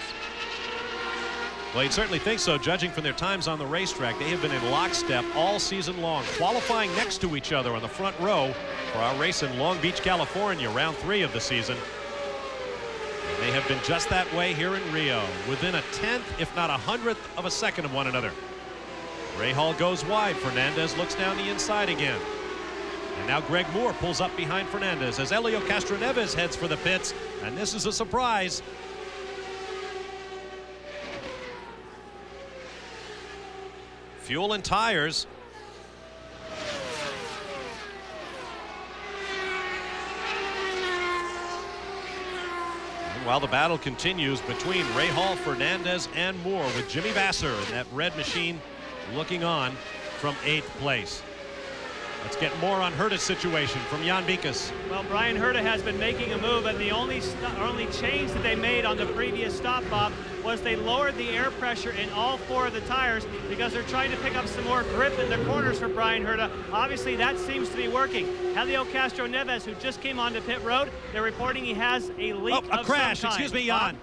Well, you'd certainly think so, judging from their times on the racetrack. They have been in lockstep all season long, qualifying next to each other on the front row for our race in Long Beach, California, round 3 of the season. And they have been just that way here in Rio, within a 10th, if not 100th of a second of one another. Rahal goes wide. Fernandez looks down the inside again. And now Greg Moore pulls up behind Fernandez as Helio Castroneves heads for the pits, and this is a surprise. Fuel and tires. And while the battle continues between Rahal, Fernandez, and Moore, with Jimmy Vasser in that red machine looking on from 8th place. Let's get more on Herta's situation from Jan Bikas. Well, Bryan Herta has been making a move, and the only change that they made on the previous stop, Bob, was they lowered the air pressure in all 4 of the tires because they're trying to pick up some more grip in the corners for Bryan Herta. Obviously, that seems to be working. Helio Castroneves, who just came onto pit road, they're reporting he has a leak a crash. some kind. Excuse me, Jan.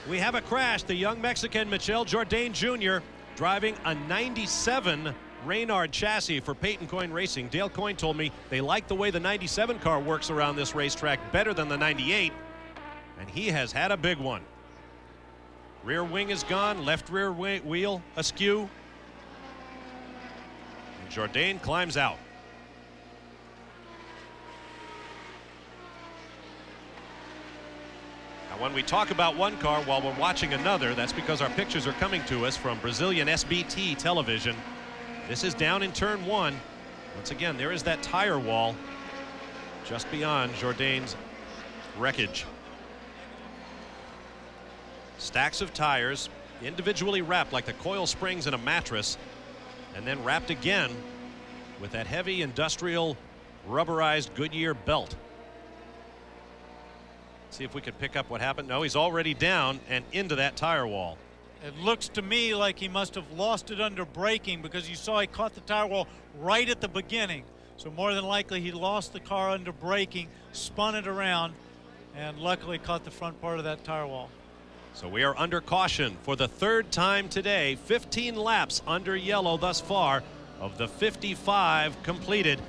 We have a crash. The young Mexican Michel Jourdain Jr. driving a 97 Reynard chassis for Peyton Coyne Racing. Dale Coyne told me they like the way the 97 car works around this racetrack better than the 98, and he has had a big one. Rear wing is gone, left rear wheel askew, and Jourdain climbs out. Now, when we talk about one car while we're watching another, that's because our pictures are coming to us from Brazilian SBT television. This is down in turn 1. Once again, there is that tire wall just beyond Jourdain's wreckage. Stacks of tires individually wrapped like the coil springs in a mattress, and then wrapped again with that heavy industrial rubberized Goodyear belt. See if we can pick up what happened. No, he's already down and into that tire wall. It looks to me like he must have lost it under braking, because you saw he caught the tire wall right at the beginning. So more than likely he lost the car under braking, spun it around, and luckily caught the front part of that tire wall. So we are under caution for the 3rd time today. 15 laps under yellow thus far of the 55 completed.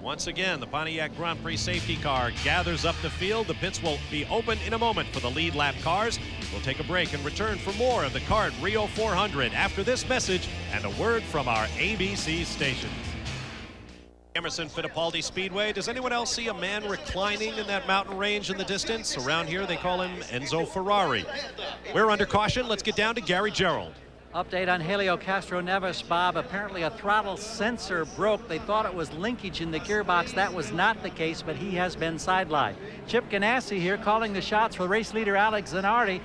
Once again, the Pontiac Grand Prix safety car gathers up the field. The pits will be open in a moment for the lead lap cars. We'll take a break and return for more of the CART Rio 400 after this message and a word from our ABC stations. Emerson Fittipaldi Speedway. Does anyone else see a man reclining in that mountain range in the distance? Around here, they call him Enzo Ferrari. We're under caution. Let's get down to Gary Gerould. Update on Helio Castroneves, Bob. Apparently a throttle sensor broke. They thought it was linkage in the gearbox. That was not the case, but he has been sidelined. Chip Ganassi here calling the shots for race leader Alex Zanardi.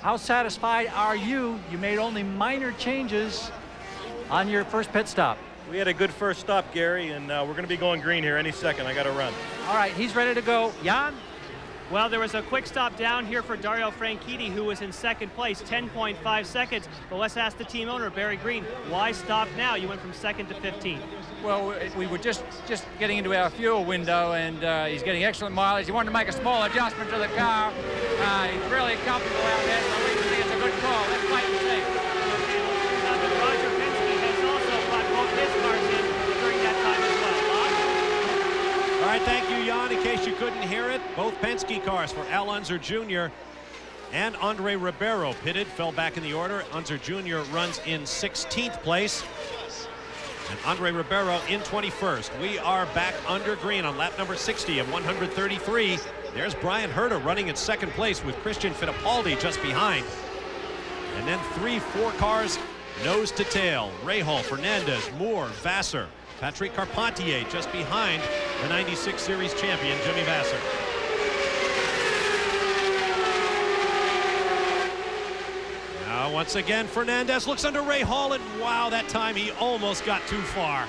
How satisfied are you? You made only minor changes on your first pit stop. We had a good first stop, Gary, and we're going to be going green here any second. I got to run. All right, he's ready to go. Jan? Well, there was a quick stop down here for Dario Franchitti, who was in second place, 10.5 seconds. But let's ask the team owner, Barry Green, why stop now? You went from second to 15. Well, we were just getting into our fuel window, and he's getting excellent mileage. He wanted to make a small adjustment to the car. He's really comfortable out there, so we think it's a good call. Let's wait and see. Roger Penske has also brought both his cars in during that time as well. Bob? All right, thank you, Jan. In case you couldn't hear it, both Penske cars for Al Unser Jr. and Andre Ribeiro pitted, fell back in the order. Unser Jr. runs in 16th place. And Andre Ribeiro in 21st. We are back under green on lap number 60 of 133. There's Bryan Herta running in second place with Christian Fittipaldi just behind. And then 3-4 cars nose to tail. Rahal, Fernandez, Moore, Vassar. Patrick Carpentier just behind the 96 Series champion, Jimmy Vasser. Now, once again, Fernandez looks under Rahal, and wow, that time he almost got too far.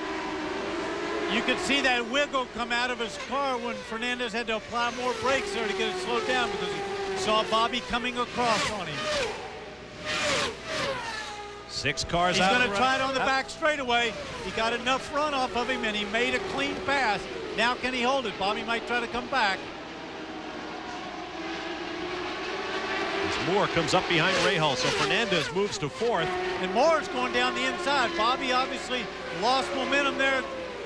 You could see that wiggle come out of his car when Fernandez had to apply more brakes there to get it slowed down because he saw Bobby coming across on him. 6 cars He's out. He's going to try it on the back straightaway. He got enough run off of him, and he made a clean pass. Now can he hold it? Bobby might try to come back. As Moore comes up behind Rahal, so Fernandez moves to 4th. And Moore's going down the inside. Bobby obviously lost momentum there.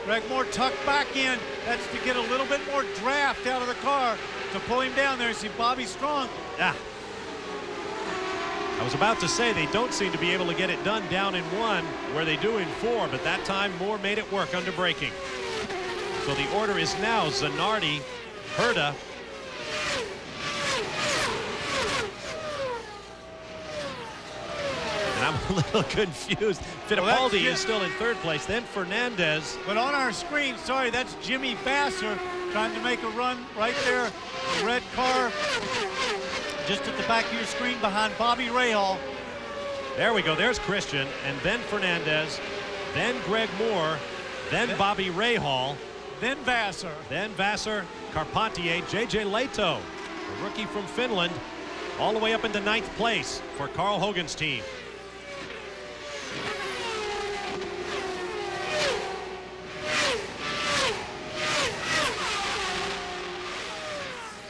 Greg Moore tucked back in. That's to get a little bit more draft out of the car to pull him down there. See, Bobby's strong. Yeah. I was about to say they don't seem to be able to get it done down in 1 where they do in 4, but that time Moore made it work under braking. So the order is now Zanardi, Herta, and I'm a little confused. Fittipaldi is still in 3rd place, then Fernandez. But on our screen, sorry, that's Jimmy Vasser trying to make a run right there. The red car just at the back of your screen behind Bobby Rahal. There we go. There's Christian, and then Fernandez, then Greg Moore, then Bobby Rahal, then Vasser. Then Vassar, Carpentier, J.J. Leto, a rookie from Finland, all the way up into 9th place for Carl Hogan's team.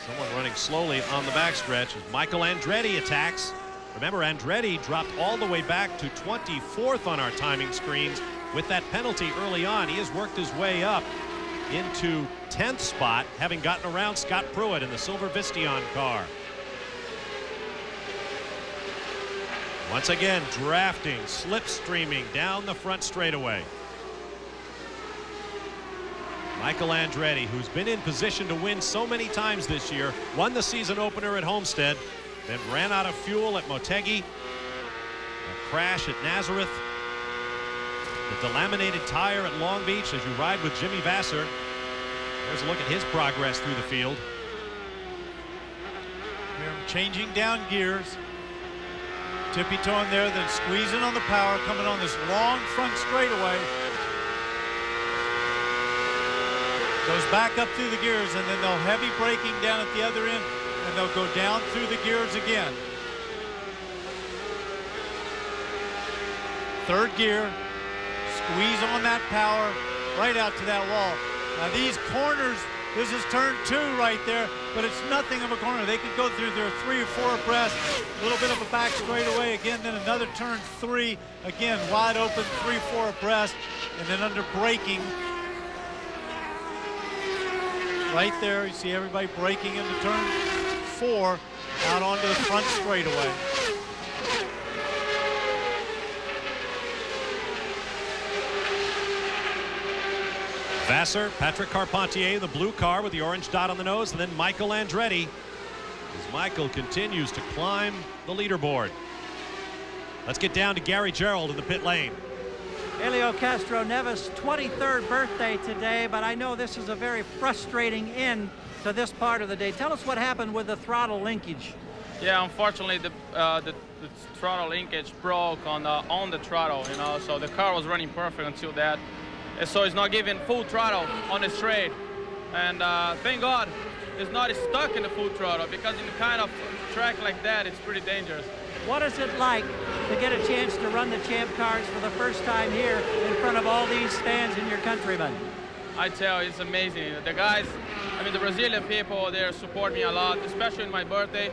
Someone running slowly on the backstretch as Michael Andretti attacks. Remember, Andretti dropped all the way back to 24th on our timing screens with that penalty early on. He has worked his way up into 10th spot, having gotten around Scott Pruitt in the Silver Vistion car. Once again, drafting, slipstreaming down the front straightaway. Michael Andretti, who's been in position to win so many times this year, won the season opener at Homestead, then ran out of fuel at Motegi, a crash at Nazareth, the delaminated tire at Long Beach as you ride with Jimmy Vasser. There's a look at his progress through the field. We're changing down gears. Tippy-toeing there, then squeezing on the power, coming on this long front straightaway. Goes back up through the gears, and then they'll heavy braking down at the other end, and they'll go down through the gears again. 3rd gear, squeeze on that power right out to that wall. Now these corners, this is turn 2 right there, but it's nothing of a corner. They could go through their 3 or 4 abreast, a little bit of a back straightaway again, then another turn 3, again wide open 3-4 abreast, and then under braking. Right there, you see everybody braking into turn 4 out onto the front straightaway. Vassar, Patrick Carpentier, the blue car with the orange dot on the nose, and then Michael Andretti as Michael continues to climb the leaderboard. Let's get down to Gary Gerould in the pit lane. Helio Castroneves' 23rd birthday today, but I know this is a very frustrating end to this part of the day. Tell us what happened with the throttle linkage. Yeah, unfortunately, the throttle linkage broke on the throttle, you know, so the car was running perfect until that. And so it's not giving full throttle on the straight. And thank God it's not stuck in the full throttle, because in a kind of track like that, it's pretty dangerous. What is it like to get a chance to run the Champ Cars for the first time here in front of all these fans and your countrymen? I tell you, it's amazing. The guys, I mean, the Brazilian people, they support me a lot, especially in my birthday,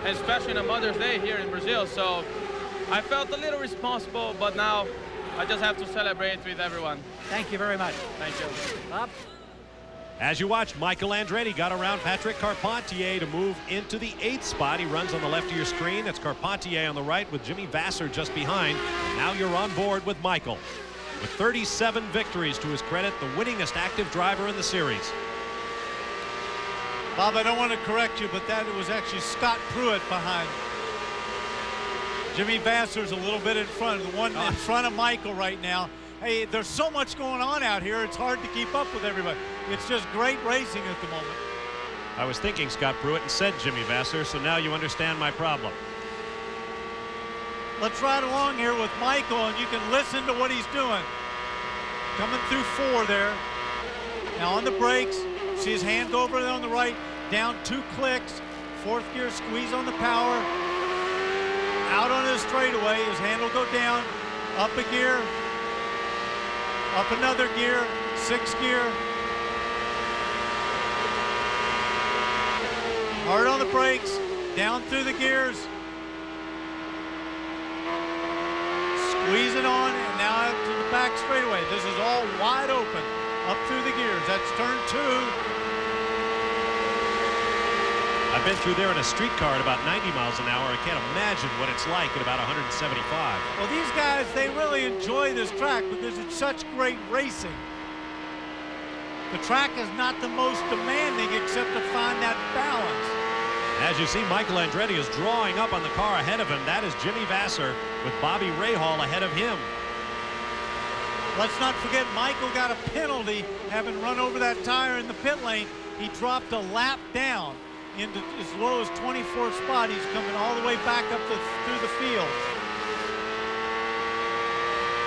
and especially on Mother's Day here in Brazil. So I felt a little responsible, but now I just have to celebrate with everyone. Thank you very much. Thank you. Bob? As you watch, Michael Andretti got around Patrick Carpentier to move into the 8th spot. He runs on the left of your screen. That's Carpentier on the right with Jimmy Vassar just behind. Now you're on board with Michael. With 37 victories to his credit, the winningest active driver in the series. Bob, I don't want to correct you, but that was actually Scott Pruitt behind. Jimmy Vassar's a little bit in front, the one in front of Michael right now. Hey, there's so much going on out here, it's hard to keep up with everybody. It's just great racing at the moment. I was thinking Scott Pruitt and said Jimmy Vassar, so now you understand my problem. Let's ride along here with Michael, and you can listen to what he's doing. Coming through 4 there. Now on the brakes, see his hand go over there on the right, down 2 clicks, 4th gear squeeze on the power. Out on his straightaway, his hand will go down, up a gear, up another gear, 6th gear. Hard on the brakes, down through the gears. Squeeze it on, and now out to the back straightaway. This is all wide open, up through the gears. That's turn 2. I've been through there in a streetcar at about 90 miles an hour. I can't imagine what it's like at about 175. Well, these guys, they really enjoy this track because it's such great racing. The track is not the most demanding except to find that balance. As you see, Michael Andretti is drawing up on the car ahead of him. That is Jimmy Vassar with Bobby Rahal ahead of him. Let's not forget, Michael got a penalty having run over that tire in the pit lane. He dropped a lap down into as low as 24th spot. He's coming all the way back up through the field.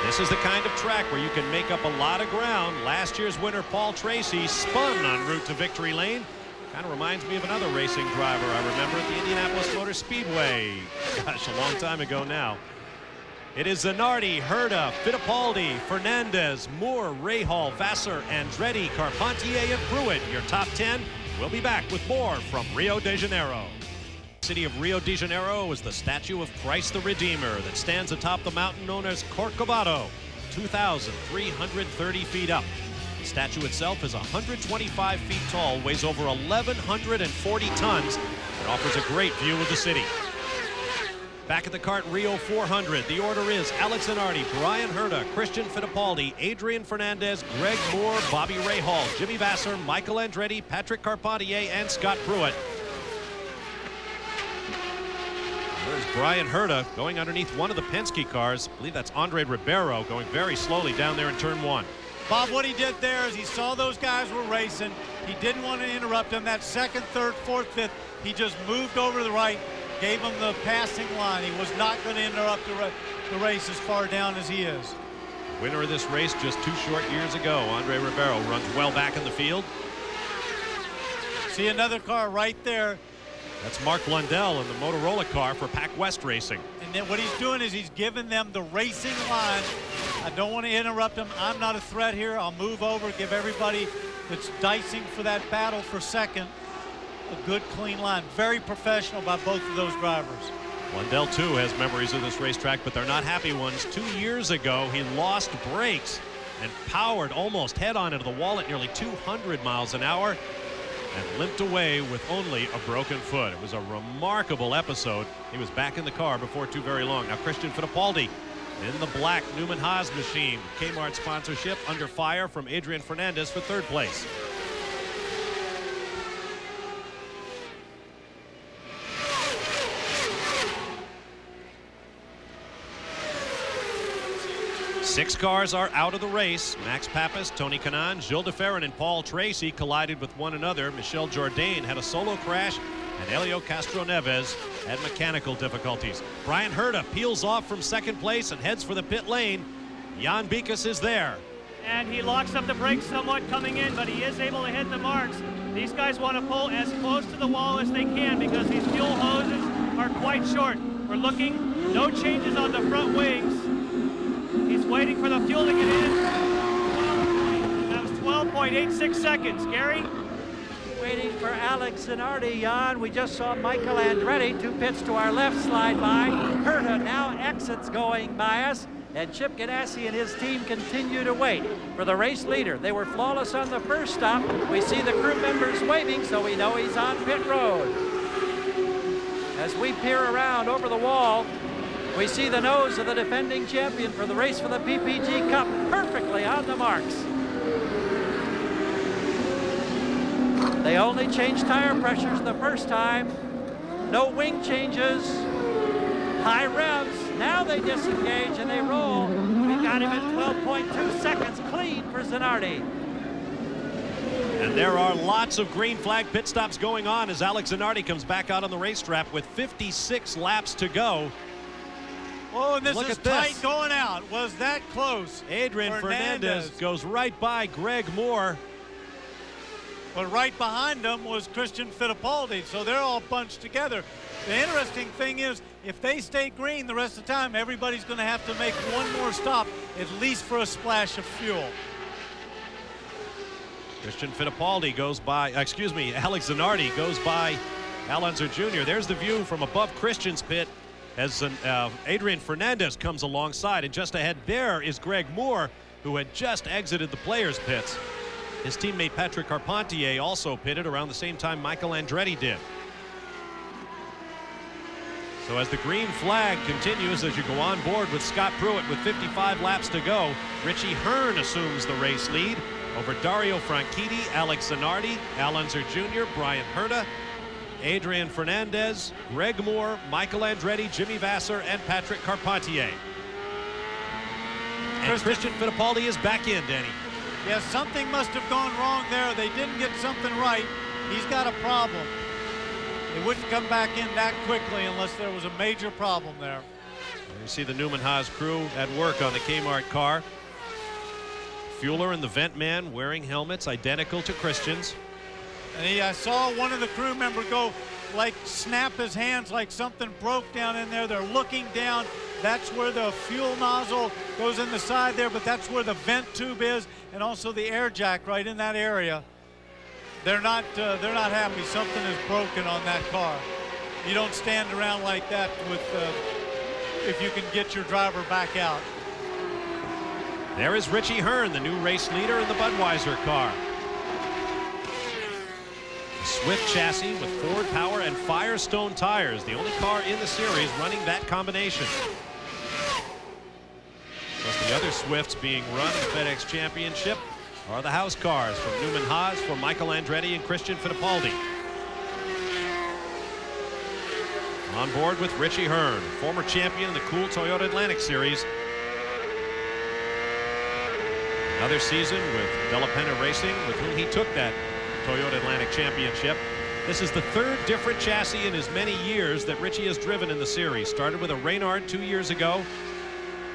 This is the kind of track where you can make up a lot of ground. Last year's winner, Paul Tracy, spun en route to victory lane. Kind of reminds me of another racing driver I remember at the Indianapolis Motor Speedway. Gosh, a long time ago now. It is Zanardi, Herta, Fittipaldi, Fernandez, Moore, Rahal, Vassar, Andretti, Carpentier, and Pruitt. Your top 10. We'll be back with more from Rio de Janeiro. The city of Rio de Janeiro is the statue of Christ the Redeemer that stands atop the mountain known as Corcovado, 2,330 feet up. The statue itself is 125 feet tall, weighs over 1,140 tons, and offers a great view of the city. Back at the kart Rio 400, the order is Alex Zanardi, Brian Herta, Christian Fittipaldi, Adrian Fernandez, Greg Moore, Bobby Rahal, Jimmy Vassar, Michael Andretti, Patrick Carpentier, and Scott Pruitt. There's Brian Herta going underneath one of the Penske cars. I believe that's Andre Ribeiro going very slowly down there in turn 1. Bob, what he did there is he saw those guys were racing. He didn't want to interrupt them. That 2nd, 3rd, 4th, 5th, he just moved over to the right, gave him the passing line. He was not going to interrupt the race as far down as he is. Winner of this race just 2 short years ago, Andre Ribeiro, runs well back in the field. See another car right there. That's Mark Blundell in the Motorola car for Pac West Racing. And then what he's doing is he's giving them the racing line. I don't want to interrupt them. I'm not a threat here. I'll move over, give everybody that's dicing for that battle for second a good, clean line. Very professional by both of those drivers. Blundell, too, has memories of this racetrack, but they're not happy ones. 2 years ago, he lost brakes and powered almost head-on into the wall at nearly 200 miles an hour. and limped away with only a broken foot. It was a remarkable episode. He was back in the car before too very long. Now Christian Fittipaldi in the black Newman Haas machine. Kmart sponsorship under fire from Adrian Fernandez for third place. Six cars are out of the race. Max Pappas, Tony Kanaan, Gilles de Ferran, and Paul Tracy collided with one another. Michel Jourdain had a solo crash, and Helio Castroneves had mechanical difficulties. Brian Herta peels off from second place and heads for the pit lane. Jan Bikas is there. And he locks up the brakes somewhat coming in, but he is able to hit the marks. These guys want to pull as close to the wall as they can because these fuel hoses are quite short. We're looking, no changes on the front wings. He's waiting for the fuel to get in. That was 12.86 seconds. Gary? Waiting for Alex Zanardi, Jan. We just saw Michael Andretti, 2 pits to our left, slide by. Herta now exits going by us. And Chip Ganassi and his team continue to wait for the race leader. They were flawless on the first stop. We see the crew members waving, so we know he's on pit road. As we peer around over the wall, we see the nose of the defending champion for the race for the PPG Cup perfectly on the marks. They only changed tire pressures the first time. No wing changes. High revs. Now they disengage and they roll. We got him at 12.2 seconds clean for Zanardi. And there are lots of green flag pit stops going on as Alex Zanardi comes back out on the racetrack with 56 laps to go. Oh, and this Look is at tight this. going out. Was that close? Adrian Fernandez goes right by Greg Moore. But right behind them was Christian Fittipaldi, so they're all bunched together. The interesting thing is, if they stay green the rest of the time, everybody's going to have to make one more stop, at least for a splash of fuel. Christian Fittipaldi goes by, Alex Zanardi goes by Al Unser Jr. There's the view from above Christian's pit as Adrian Fernandez comes alongside, and just ahead there is Greg Moore, who had just exited the players' pits. His teammate Patrick Carpentier also pitted around the same time Michael Andretti did. So as the green flag continues, as you go on board with Scott Pruitt with 55 laps to go, Richie Hearn assumes the race lead over Dario Franchitti, Alex Zanardi, Al Unser Jr., Brian Herta, Adrian Fernandez, Greg Moore, Michael Andretti, Jimmy Vasser, and Patrick Carpentier. And Christian Fittipaldi is back in, Danny. Yes, something must have gone wrong there. They didn't get something right. He's got a problem. It wouldn't come back in that quickly unless there was a major problem there. You see the Newman Haas crew at work on the Kmart car. Fueler and the vent man wearing helmets identical to Christian's. And I saw one of the crew members go, like, snap his hands like something broke down in there. They're looking down. That's where the fuel nozzle goes in the side there, but that's where the vent tube is, and also the air jack right in that area. They're not happy. Something is broken on that car. You don't stand around like that with if you can get your driver back out. There is Richie Hearn, the new race leader in the Budweiser car. A Swift chassis with Ford power and Firestone tires, the only car in the series running that combination. Plus the other Swifts being run in the FedEx Championship are the house cars from Newman Haas for Michael Andretti and Christian Fittipaldi. On board with Richie Hearn, former champion in the Cool Toyota Atlantic Series. Another season with Della Penna Racing, with whom he took that Toyota Atlantic Championship. This is the third different chassis in as many years that Richie has driven in the series. Started with a Reynard 2 years ago,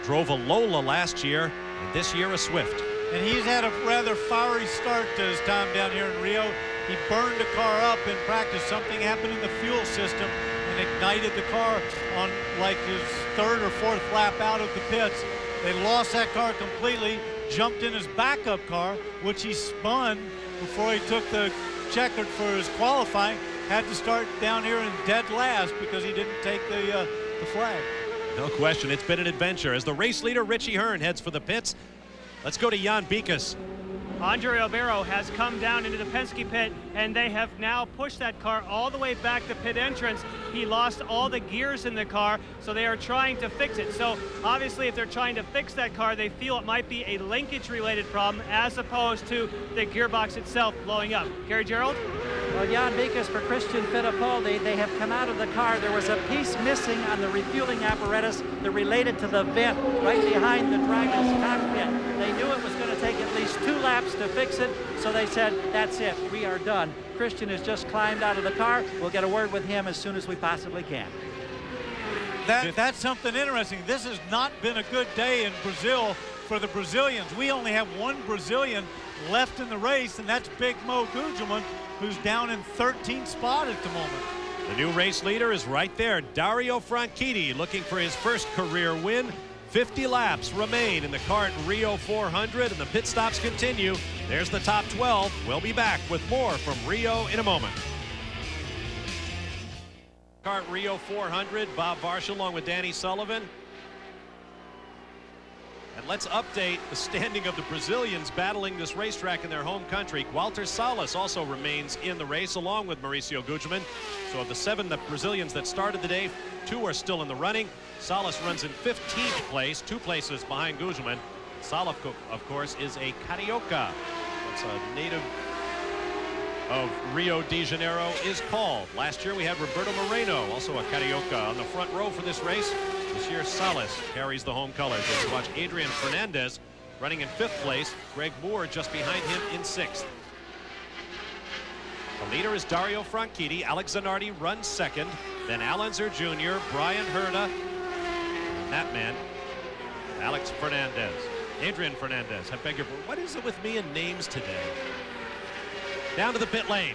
drove a Lola last year, and this year a Swift. And he's had a rather fiery start to his time down here in Rio. He burned the car up in practice. Something happened in the fuel system and ignited the car on like his third or fourth lap out of the pits. They lost that car completely, jumped in his backup car, which he spun before he took the checkered for his qualifying. Had to start down here in dead last because he didn't take the flag. No question, it's been an adventure. As the race leader, Richie Hearn, heads for the pits. Let's go to Jan Bikas. Andre Ribeiro has come down into the Penske pit, and they have now pushed that car all the way back to pit entrance. He lost all the gears in the car, so they are trying to fix it. So obviously, if they're trying to fix that car, they feel it might be a linkage-related problem as opposed to the gearbox itself blowing up. Gary Gerald? Well, Jan Mikas for Christian Fittipaldi, they have come out of the car. There was a piece missing on the refueling apparatus that related to the vent right behind the Dragon's cockpit. They knew it was going to take at least 2 laps to fix it, so they said, that's it, we are done. Christian has just climbed out of the car. We'll get a word with him as soon as we possibly can. That's something interesting. This has not been a good day in Brazil for the Brazilians. We only have one Brazilian left in the race, and that's Big Mo Gugelmin, who's down in 13th spot at the moment. The new race leader is right there, Dario Franchitti, looking for his first career win. 50 laps remain in the CART Rio 400, and the pit stops continue. There's the top 12. We'll be back with more from Rio in a moment. CART Rio 400, Bob Varsha along with Danny Sullivan. And let's update the standing of the Brazilians battling this racetrack in their home country. Walter Salles also remains in the race along with Mauricio Gugelmin. So of the 7 Brazilians that started the day, 2 are still in the running. Salles runs in 15th place, 2 places behind Gugelmin. Salles, of course, is a Carioca. That's a native of Rio de Janeiro is called. Last year we had Roberto Moreno, also a Carioca, on the front row for this race. This year Salles carries the home colors. As we watch Adrian Fernandez running in 5th place. Greg Moore just behind him in 6th. The leader is Dario Franchitti. Alex Zanardi runs 2nd. Then Al Unser Jr., Brian Herta, and that man, Alex Fernandez. Adrian Fernandez. I beg your pardon. What is it with me and names today? Down to the pit lane.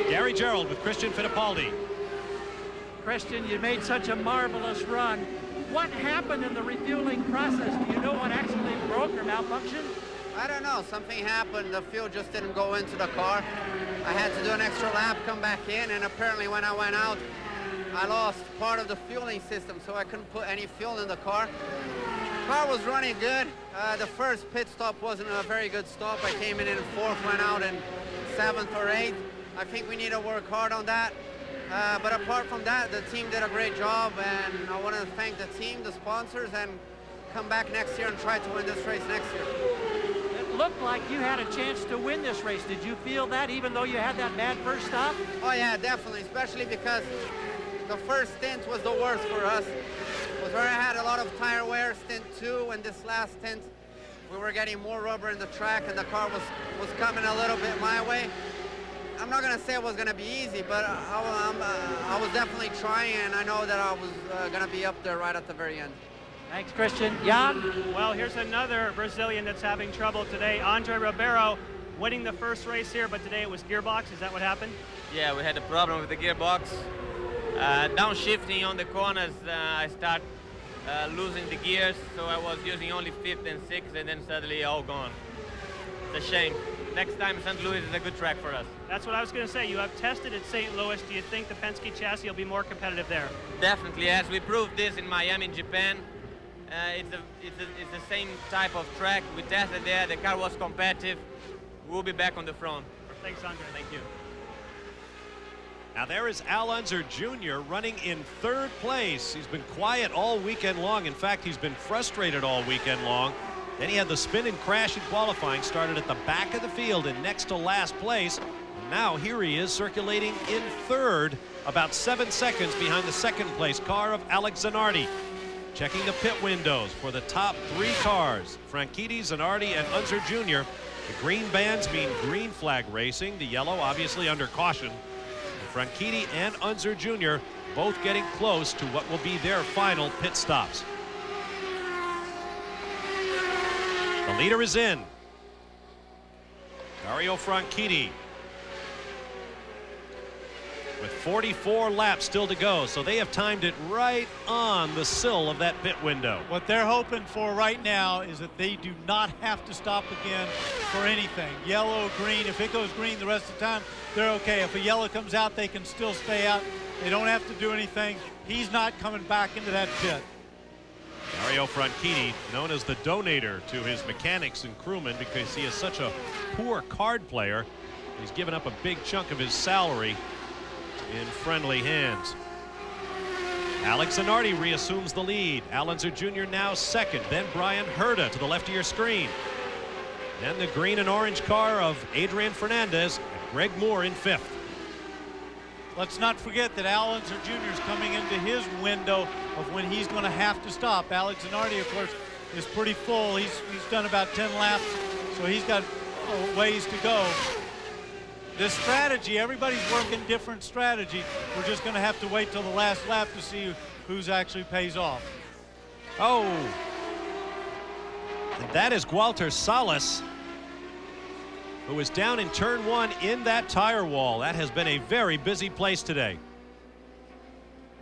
Gary Gerald with Christian Fittipaldi. Christian, you made such a marvelous run. What happened in the refueling process? Do you know what actually broke or malfunctioned? I don't know. Something happened. The fuel just didn't go into the car. I had to do an extra lap, come back in, and apparently when I went out, I lost part of the fueling system, so I couldn't put any fuel in the car. The car was running good. The first pit stop wasn't a very good stop. I came in 4th, went out in 7th or 8th. I think we need to work hard on that. But apart from that, the team did a great job, and I want to thank the team, the sponsors, and come back next year and try to win this race next year. It looked like you had a chance to win this race. Did you feel that even though you had that bad first stop? Oh yeah, definitely, especially because the first stint was the worst for us. It was where I had a lot of tire wear, stint 2, and this last stint, we were getting more rubber in the track, and the car was coming a little bit my way. I'm not going to say it was going to be easy, but I was definitely trying, and I know that I was going to be up there right at the very end. Thanks, Christian. Jan? Well, here's another Brazilian that's having trouble today. Andre Ribeiro winning the first race here, but today it was gearbox. Is that what happened? Yeah, we had a problem with the gearbox. Downshifting on the corners, I start losing the gears, so I was using only 5th and 6th, and then suddenly all gone. It's a shame. Next time, St. Louis is a good track for us. That's what I was going to say. You have tested at St. Louis. Do you think the Penske chassis will be more competitive there? Definitely, yes. We proved this in Miami, in Japan. It's the same type of track. We tested there. The car was competitive. We'll be back on the front. Thanks, Andre. Thank you. Now there is Al Unser Jr. running in 3rd place. He's been quiet all weekend long. In fact, he's been frustrated all weekend long. Then he had the spin and crash in qualifying, started at the back of the field and next to last place. And now here he is circulating in 3rd, about 7 seconds behind the 2nd place car of Alex Zanardi. Checking the pit windows for the top 3 cars, Franchitti, Zanardi, and Unser Jr. The green bands mean green flag racing, the yellow obviously under caution. And Franchitti and Unser Jr. both getting close to what will be their final pit stops. The leader is in. Dario Franchitti with 44 laps still to go, so they have timed it right on the sill of that pit window. What they're hoping for right now is that they do not have to stop again for anything. Yellow, green, if it goes green the rest of the time, they're okay. If a yellow comes out, they can still stay out. They don't have to do anything. He's not coming back into that pit. Dario Franchitti, known as the donator to his mechanics and crewmen because he is such a poor card player. He's given up a big chunk of his salary in friendly hands. Alex Zanardi reassumes the lead. Al Unser Jr. now second. Then Brian Herta to the left of your screen. Then the green and orange car of Adrian Fernandez and Greg Moore in fifth. Let's not forget that Al Unser Jr. is coming into his window of when he's going to have to stop. Alex Zanardi, of course, is pretty full. He's done about 10 laps, so he's got ways to go. This strategy, everybody's working different strategy. We're just going to have to wait till the last lap to see who's actually pays off. Oh, and that is Gualter Salas, who is down in turn one in that tire wall. That has been a very busy place today.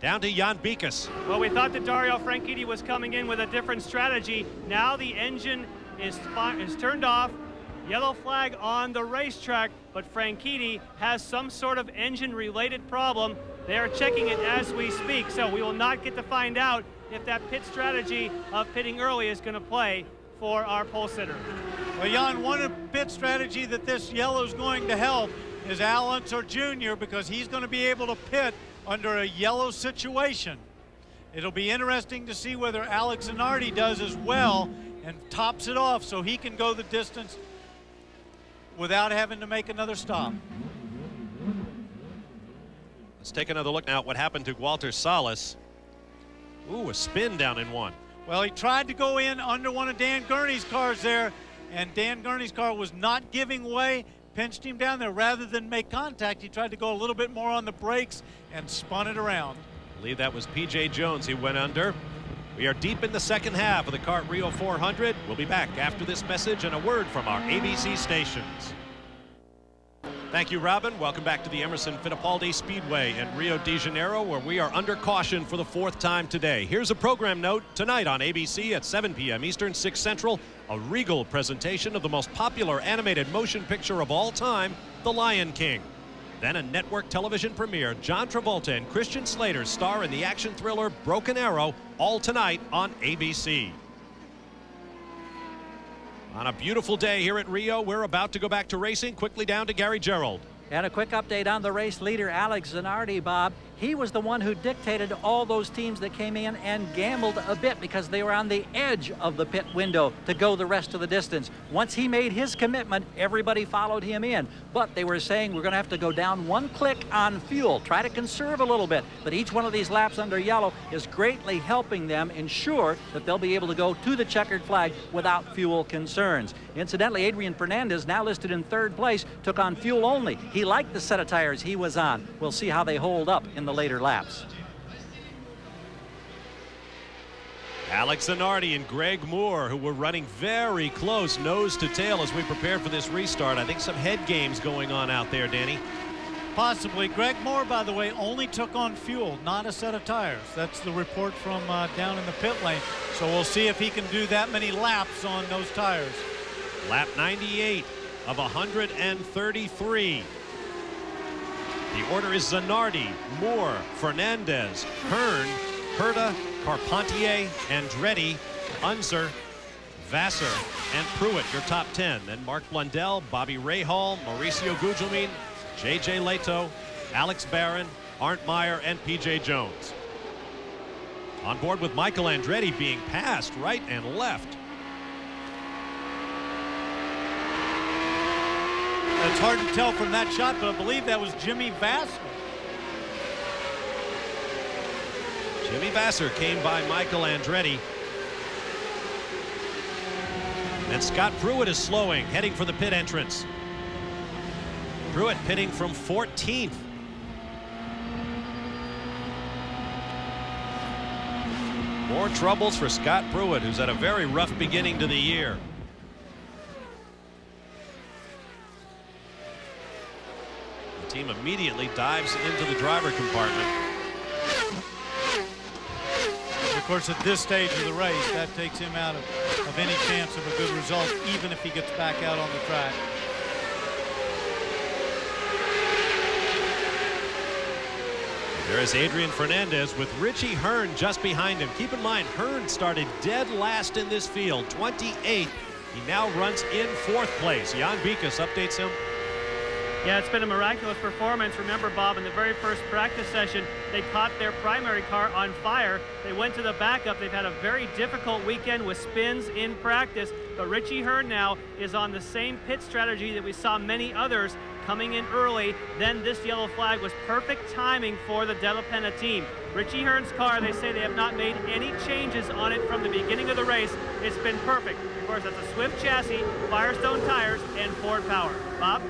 Down to Jan Bikas. Well, we thought that Dario Franchitti was coming in with a different strategy. Now the engine is turned off. Yellow flag on the racetrack, but Franchitti has some sort of engine-related problem. They are checking it as we speak, so we will not get to find out if that pit strategy of pitting early is going to play for our pole sitter. Well, Jan, one pit strategy that this yellow is going to help is Al Unser Jr. because he's going to be able to pit under a yellow situation. It'll be interesting to see whether Alex Zanardi does as well and tops it off so he can go the distance without having to make another stop. Let's take another look now at what happened to Gualter Salas. Ooh, a spin down in one. Well, he tried to go in under one of Dan Gurney's cars there, and Dan Gurney's car was not giving way, pinched him down there. Rather than make contact, he tried to go a little bit more on the brakes and spun it around. I believe that was P.J. Jones he went under. We are deep in the second half of the CART Rio 400. We'll be back after this message and a word from our ABC stations. Thank you, Robin. Welcome back to the Emerson Fittipaldi Speedway in Rio de Janeiro, where we are under caution for the fourth time today. Here's a program note. Tonight on ABC at 7 p.m. Eastern, 6 Central, a regal presentation of the most popular animated motion picture of all time, The Lion King. Then a network television premiere, John Travolta and Christian Slater star in the action thriller Broken Arrow, all tonight on ABC. On a beautiful day here at Rio, we're about to go back to racing. Quickly down to Gary Gerold. And a quick update on the race leader, Alex Zanardi, Bob. He was the one who dictated all those teams that came in and gambled a bit because they were on the edge of the pit window to go the rest of the distance. Once he made his commitment, everybody followed him in. But they were saying we're going to have to go down one click on fuel, try to conserve a little bit. But each one of these laps under yellow is greatly helping them ensure that they'll be able to go to the checkered flag without fuel concerns. Incidentally, Adrian Fernandez, now listed in third place, took on fuel only. He liked the set of tires he was on. We'll see how they hold up in the later laps. Alex Zanardi and Greg Moore, who were running very close nose to tail as we prepared for this restart. I think some head games going on out there, Danny. Possibly. Greg Moore, by the way, only took on fuel, not a set of tires. That's the report from down in the pit lane. So we'll see if he can do that many laps on those tires. Lap 98 of 133. The order is Zanardi, Moore, Fernandez, Hearn, Herta, Carpentier, Andretti, Unser, Vassar, and Pruitt, your top 10. Then Mark Blundell, Bobby Rahal, Mauricio Gugelmin, J.J. Leto, Alex Barron, Arndt Meyer, and P.J. Jones. On board with Michael Andretti being passed right and left. It's hard to tell from that shot, but I believe that was Jimmy Vassar. Jimmy Vassar came by Michael Andretti. And Scott Pruitt is slowing, heading for the pit entrance. Pruitt pitting from 14th. More troubles for Scott Pruitt, who's had a very rough beginning to the year. The team immediately dives into the driver compartment. Of course, at this stage of the race, that takes him out of any chance of a good result, even if he gets back out on the track. There is Adrian Fernandez with Richie Hearn just behind him. Keep in mind, Hearn started dead last in this field, 28th. He now runs in 4th place. Jan Beekes updates him. Yeah, it's been a miraculous performance. Remember, Bob, in the very first practice session, they caught their primary car on fire. They went to the backup. They've had a very difficult weekend with spins in practice. But Richie Hearn now is on the same pit strategy that we saw many others coming in early. Then this yellow flag was perfect timing for the Della Penna team. Richie Hearn's car, they say they have not made any changes on it from the beginning of the race. It's been perfect. Of course, that's a Swift chassis, Firestone tires, and Ford power. Bob?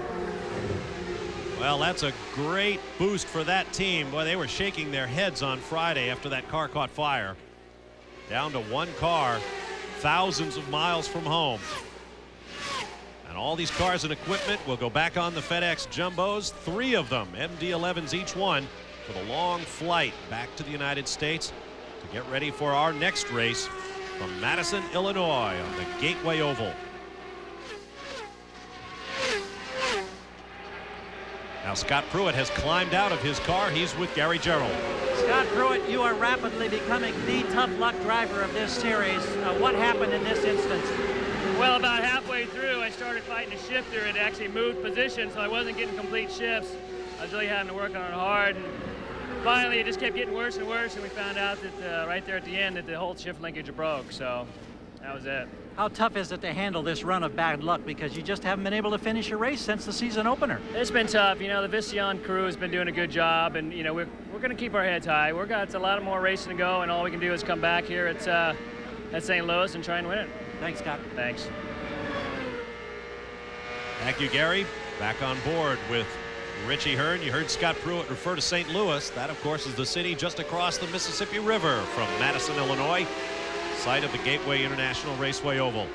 Well, that's a great boost for that team. Boy, they were shaking their heads on Friday after that car caught fire. Down to one car, thousands of miles from home. And all these cars and equipment will go back on the FedEx Jumbos, 3 of them, MD-11s each one, for the long flight back to the United States to get ready for our next race from Madison, Illinois on the Gateway Oval. Now Scott Pruitt has climbed out of his car. He's with Gary Gerould. Scott Pruitt, you are rapidly becoming the tough luck driver of this series. What happened in this instance? Well, about halfway through, I started fighting a shifter. It actually moved position, so I wasn't getting complete shifts. I was really having to work on it hard. And finally, it just kept getting worse and worse, and we found out that right there at the end that the whole shift linkage broke, so that was it. How tough is it to handle this run of bad luck, because you just haven't been able to finish a race since the season opener? It's been tough. You know, the Visteon crew has been doing a good job, and you know we're going to keep our heads high. It's a lot more racing to go, and all we can do is come back here at St. Louis and try and win it. Thanks, Scott. Thanks. Thank you, Gary. Back on board with Richie Hearn. You heard Scott Pruitt refer to St. Louis. That, of course, is the city just across the Mississippi River from Madison, Illinois, site of the Gateway International Raceway Oval.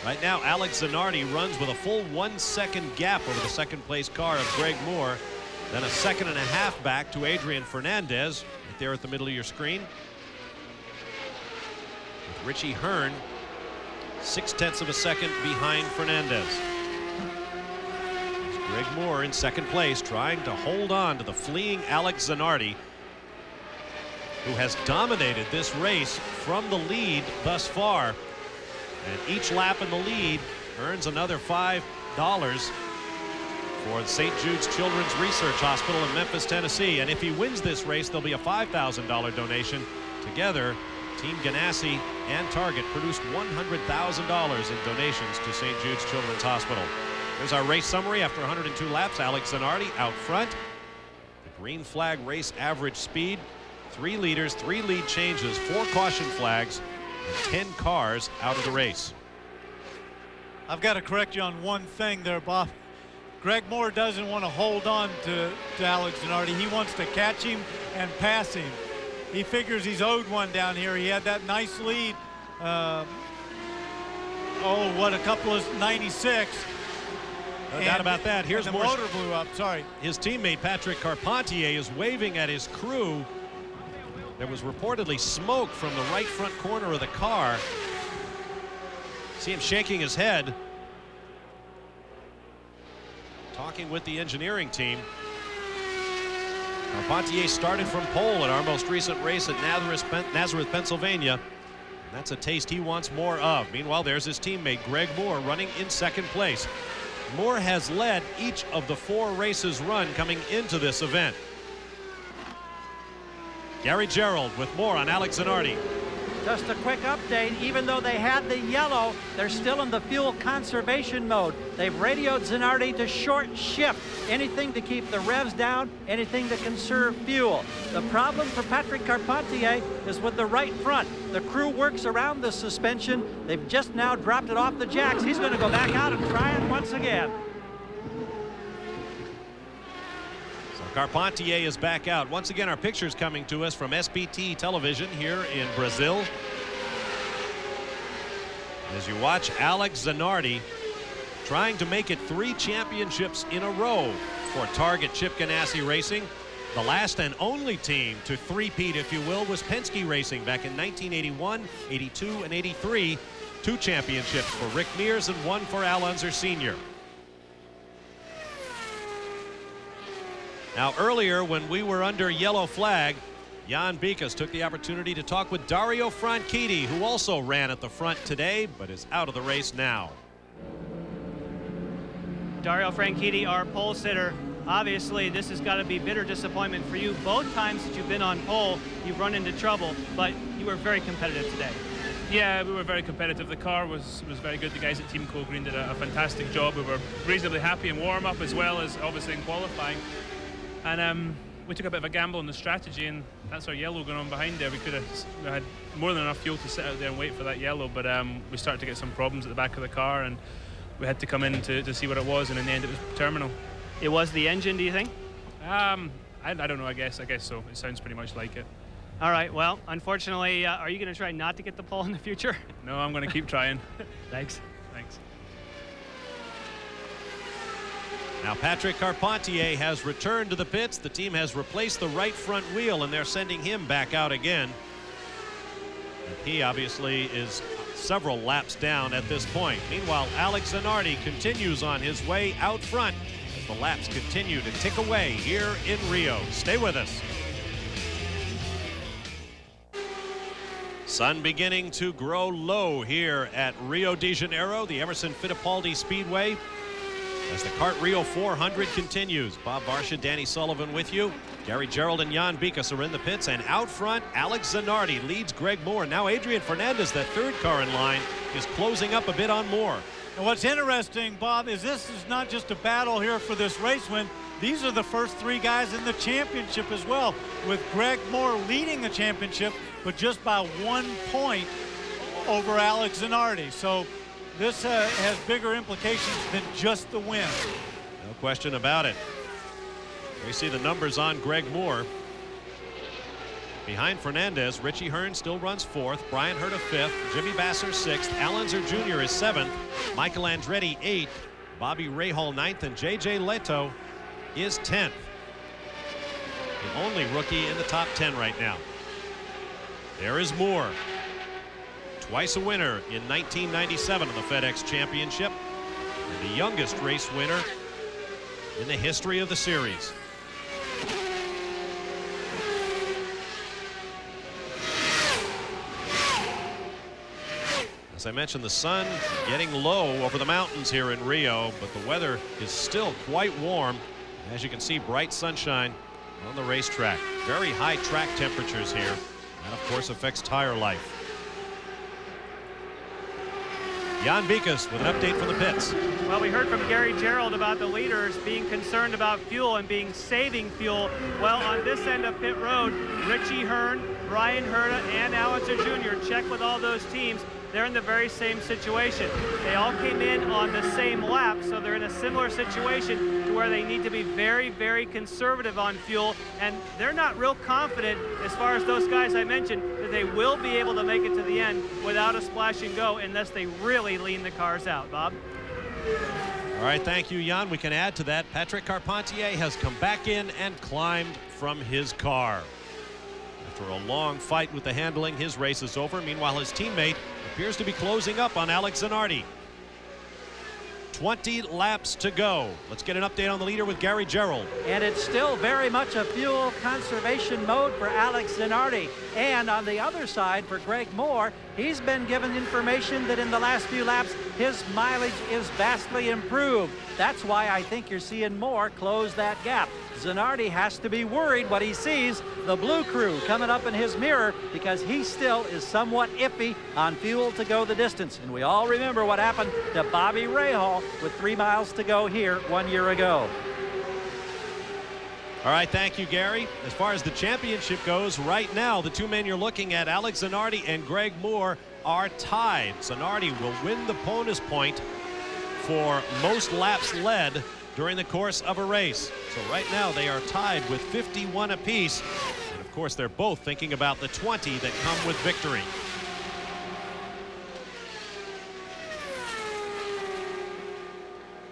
Right now, Alex Zanardi runs with a full 1 second gap over the second place car of Greg Moore. Then a 1.5 seconds back to Adrian Fernandez, right there at the middle of your screen. With Richie Hearn 0.6 of a second behind Fernandez. There's Greg Moore in second place, trying to hold on to the fleeing Alex Zanardi, who has dominated this race from the lead thus far. And each lap in the lead earns another $5 for St. Jude's Children's Research Hospital in Memphis, Tennessee. And if he wins this race, there'll be a $5,000 donation. Together, Team Ganassi and Target produced $100,000 in donations to St. Jude's Children's Hospital. There's our race summary after 102 laps. Alex Zanardi out front. The green flag race average speed. 3 leaders, 3 lead changes, 4 caution flags, and 10 cars out of the race. I've got to correct you on one thing there, Bob. Greg Moore doesn't want to hold on to Alex Zanardi. He wants to catch him and pass him. He figures he's owed one down here. He had that nice lead. A couple of 96. No doubt about that. Here's the Moore's motor blew up. Sorry. His teammate Patrick Carpentier is waving at his crew. There was reportedly smoke from the right front corner of the car. See him shaking his head, talking with the engineering team. Carpentier started from pole at our most recent race at Nazareth, Pennsylvania. And that's a taste he wants more of. Meanwhile, there's his teammate Greg Moore running in second place. Moore has led each of the 4 races run coming into this event. Gary Gerould with more on Alex Zanardi. Just a quick update. Even though they had the yellow, they're still in the fuel conservation mode. They've radioed Zanardi to short shift. Anything to keep the revs down, anything to conserve fuel. The problem for Patrick Carpentier is with the right front. The crew works around the suspension. They've just now dropped it off the jacks. He's going to go back out and try it once again. Carpentier is back out. Once again, our pictures coming to us from SBT television here in Brazil. As you watch Alex Zanardi trying to make it 3 championships in a row for Target Chip Ganassi Racing. The last and only team to three-peat, if you will, was Penske Racing back in 1981, 82, and 83. 2 championships for Rick Mears and 1 for Al Unser Sr. Now, earlier when we were under yellow flag, Jan Bikas took the opportunity to talk with Dario Franchitti, who also ran at the front today, but is out of the race now. Dario Franchitti, our pole sitter. Obviously, this has got to be bitter disappointment for you. Both times that you've been on pole, you've run into trouble, but you were very competitive today. Yeah, we were very competitive. The car was very good. The guys at Team Cool Green did a fantastic job. We were reasonably happy in warm-up as well as obviously in qualifying. And we took a bit of a gamble on the strategy, and that's our yellow going on behind there. We had more than enough fuel to sit out there and wait for that yellow, but we started to get some problems at the back of the car, and we had to come in to see what it was, and in the end it was terminal. It was the engine, do you think? I don't know, I guess so. It sounds pretty much like it. All right, well, unfortunately, are you going to try not to get the pole in the future? No, I'm going to keep trying. Thanks. Thanks. Now Patrick Carpentier has returned to the pits. The team has replaced the right front wheel, and they're sending him back out again. And he obviously is several laps down at this point. Meanwhile, Alex Zanardi continues on his way out front as the laps continue to tick away here in Rio. Stay with us. Sun beginning to grow low here at Rio de Janeiro, the Emerson Fittipaldi Speedway, as the Kart Rio 400 continues. Bob Varsha, Danny Sullivan with you. Gary Gerould and Jan Bikas are in the pits, and out front, Alex Zanardi leads Greg Moore. Now Adrian Fernandez, that third car in line, is closing up a bit on Moore. And what's interesting, Bob, is this is not just a battle here for this race win. These are the first three guys in the championship as well, with Greg Moore leading the championship, but just by 1 point over Alex Zanardi. So this has bigger implications than just the win. No question about it. We see the numbers on Greg Moore. Behind Fernandez, Richie Hearn still runs 4th, Brian Herta 5th, Jimmy Vasser 6th, Al Unser Jr. is 7th, Michael Andretti 8th, Bobby Rahal 9th, and J.J. Leto is 10th. The only rookie in the top 10 right now. There is Moore. Twice a winner in 1997 of the FedEx Championship, and the youngest race winner in the history of the series. As I mentioned, the sun getting low over the mountains here in Rio, but the weather is still quite warm. As you can see, bright sunshine on the racetrack. Very high track temperatures here. That, of course, affects tire life. Jan Bikas with an update from the pits. Well, we heard from Gary Gerould about the leaders being concerned about fuel and saving fuel. Well, on this end of pit road, Richie Hearn, Brian Herta, and Al Unser Jr. check with all those teams. They're in the very same situation. They all came in on the same lap, so they're in a similar situation to where they need to be very, very conservative on fuel, and they're not real confident, as far as those guys I mentioned, that they will be able to make it to the end without a splash and go unless they really lean the cars out. Bob? All right, thank you, Jan. We can add to that. Patrick Carpentier has come back in and climbed from his car. After a long fight with the handling, his race is over. Meanwhile, his teammate appears to be closing up on Alex Zanardi. 20 laps to go. Let's get an update on the leader with Gary Gerould. And it's still very much a fuel conservation mode for Alex Zanardi. And on the other side for Greg Moore, he's been given information that in the last few laps, his mileage is vastly improved. That's why I think you're seeing Moore close that gap. Zanardi has to be worried what he sees the blue crew coming up in his mirror, because he still is somewhat iffy on fuel to go the distance. And we all remember what happened to Bobby Rahal with 3 miles to go here 1 year ago. All right, thank you, Gary. As far as the championship goes, right now, the two men you're looking at, Alex Zanardi and Greg Moore, are tied. Zanardi will win the bonus point for most laps led during the course of a race. So right now they are tied with 51 apiece. And of course, they're both thinking about the 20 that come with victory.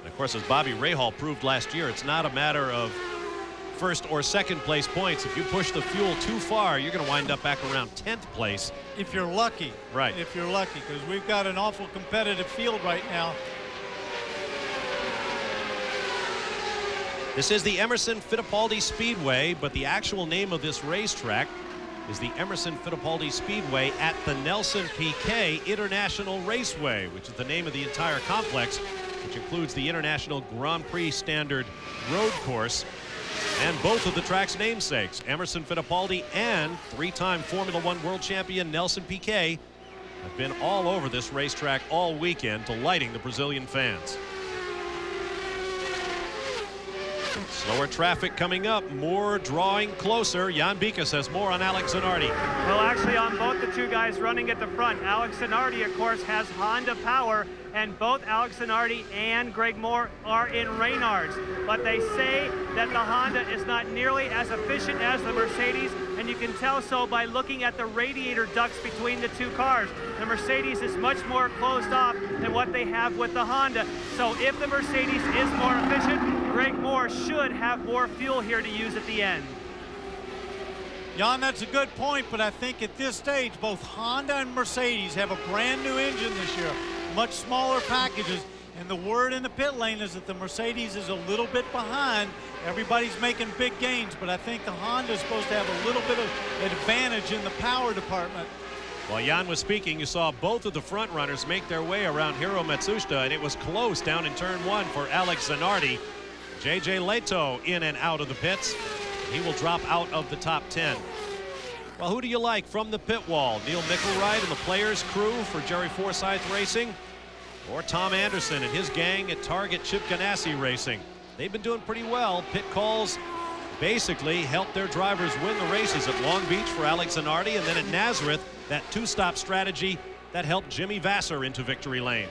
And of course, as Bobby Rahal proved last year, it's not a matter of first or second place points. If you push the fuel too far, you're going to wind up back around 10th place. If you're lucky. Right. If you're lucky, because we've got an awful competitive field right now. This is the Emerson Fittipaldi Speedway, but the actual name of this racetrack is the Emerson Fittipaldi Speedway at the Nelson Piquet International Raceway, which is the name of the entire complex, which includes the International Grand Prix Standard Road Course and both of the track's namesakes. Emerson Fittipaldi and three-time Formula One world champion Nelson Piquet have been all over this racetrack all weekend, delighting the Brazilian fans. Slower traffic coming up, more drawing closer. Jan Bikas has more on Alex Zanardi. Well, actually, on both the two guys running at the front, Alex Zanardi, of course, has Honda power, and both Alex Zanardi and Greg Moore are in Reynards. But they say that the Honda is not nearly as efficient as the Mercedes, and you can tell so by looking at the radiator ducts between the two cars. The Mercedes is much more closed off than what they have with the Honda. So if the Mercedes is more efficient, Greg Moore should have more fuel here to use at the end. Jan, that's a good point, but I think at this stage, both Honda and Mercedes have a brand new engine this year, much smaller packages, and the word in the pit lane is that the Mercedes is a little bit behind. Everybody's making big gains, but I think the Honda is supposed to have a little bit of advantage in the power department. While Jan was speaking, you saw both of the front runners make their way around Hiro Matsushita, and it was close down in turn one for Alex Zanardi. JJ Leto in and out of the pits. He will drop out of the top 10. Well, who do you like from the pit wall? Neil Mickelwright and the Players crew for Jerry Forsyth Racing, or Tom Anderson and his gang at Target Chip Ganassi Racing? They've been doing pretty well. Pit calls basically helped their drivers win the races at Long Beach for Alex Zanardi, and then at Nazareth, that two-stop strategy that helped Jimmy Vasser into victory lane.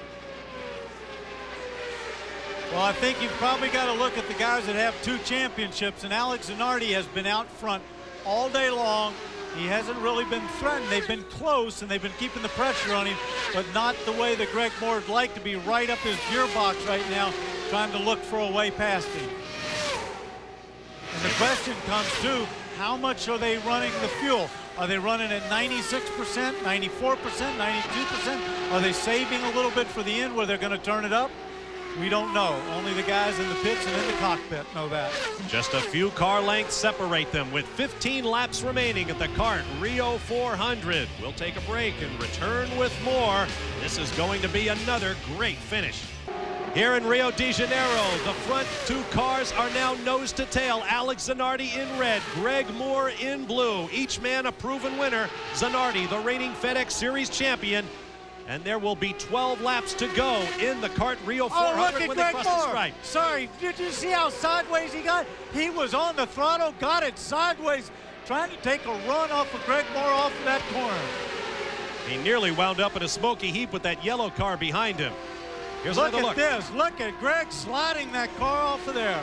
Well, I think you've probably got to look at the guys that have 2 championships, and Alex Zanardi has been out front all day long. He hasn't really been threatened. They've been close, and they've been keeping the pressure on him, but not the way that Greg Moore would like to be right up his gearbox right now, trying to look for a way past him. And the question comes to, how much are they running the fuel? Are they running at 96%, 94%, 92%? Are they saving a little bit for the end where they're going to turn it up? We don't know. Only the guys in the pits and in the cockpit know that. Just a few car lengths separate them with 15 laps remaining at the CART Rio 400. We'll take a break and return with more. This is going to be another great finish. Here in Rio de Janeiro, the front 2 cars are now nose to tail. Alex Zanardi in red, Greg Moore in blue. Each man a proven winner. Zanardi, the reigning FedEx Series champion. And there will be 12 laps to go in the CART Rio 400 when they cross the stripe. Sorry, did you see how sideways he got? He was on the throttle, got it sideways, trying to take a run off of Greg Moore off of that corner. He nearly wound up in a smoky heap with that yellow car behind him. Here's look another at look. this. Look at Greg sliding that car off of there.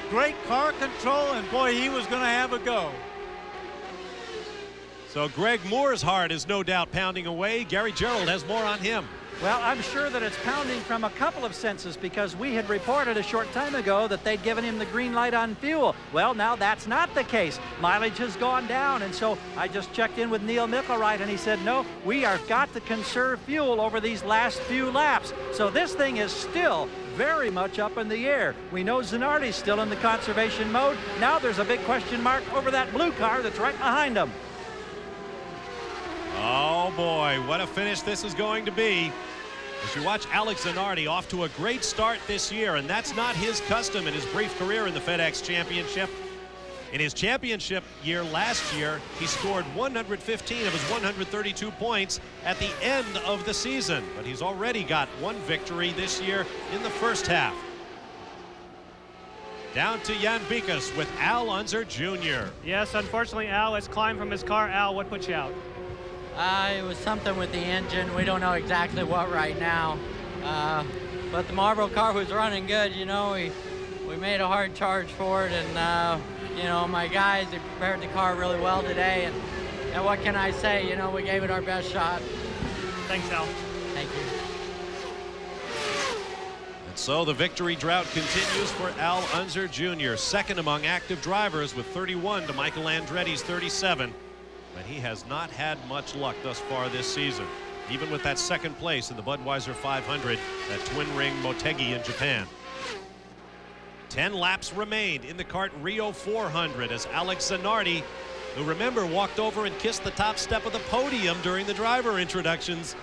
Great car control, and boy, he was going to have a go. So Greg Moore's heart is no doubt pounding away. Gary Gerould has more on him. Well, I'm sure that it's pounding from a couple of senses, because we had reported a short time ago that they'd given him the green light on fuel. Well, now that's not the case. Mileage has gone down, and so I just checked in with Neil Mickelwright, and he said, no, we are got to conserve fuel over these last few laps. So this thing is still very much up in the air. We know Zanardi's still in the conservation mode. Now there's a big question mark over that blue car that's right behind him. Oh boy, what a finish this is going to be. As you watch Alex Zanardi off to a great start this year, and that's not his custom in his brief career in the FedEx Championship. In his championship year last year, he scored 115 of his 132 points at the end of the season, but he's already got 1 victory this year in the first half. Down to Jan Bikas with Al Unser Jr. Yes, unfortunately, Al has climbed from his car. Al, what put you out? It was something with the engine. We don't know exactly what right now. But the Marlboro car was running good, you know. We made a hard charge for it, and, you know, my guys, they prepared the car really well today. And what can I say? You know, we gave it our best shot. Thanks, Al. Thank you. And so the victory drought continues for Al Unser Jr., second among active drivers with 31 to Michael Andretti's 37. But he has not had much luck thus far this season, even with that second place in the Budweiser 500 at Twin Ring Motegi in Japan. 10 laps remained in the CART Rio 400 as Alex Zanardi, who remember walked over and kissed the top step of the podium during the driver introductions.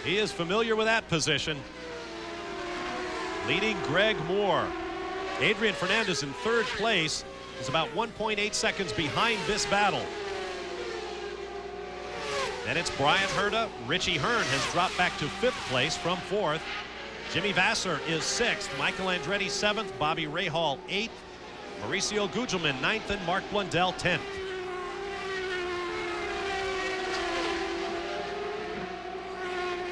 He is familiar with that position. Leading Greg Moore. Adrian Fernandez in third place is about 1.8 seconds behind this battle. Then it's Brian Herta. Richie Hearn has dropped back to 5th place from 4th. Jimmy Vasser is 6th. Michael Andretti 7th. Bobby Rahal 8th. Mauricio Gugelmin 9th and Mark Blundell 10th.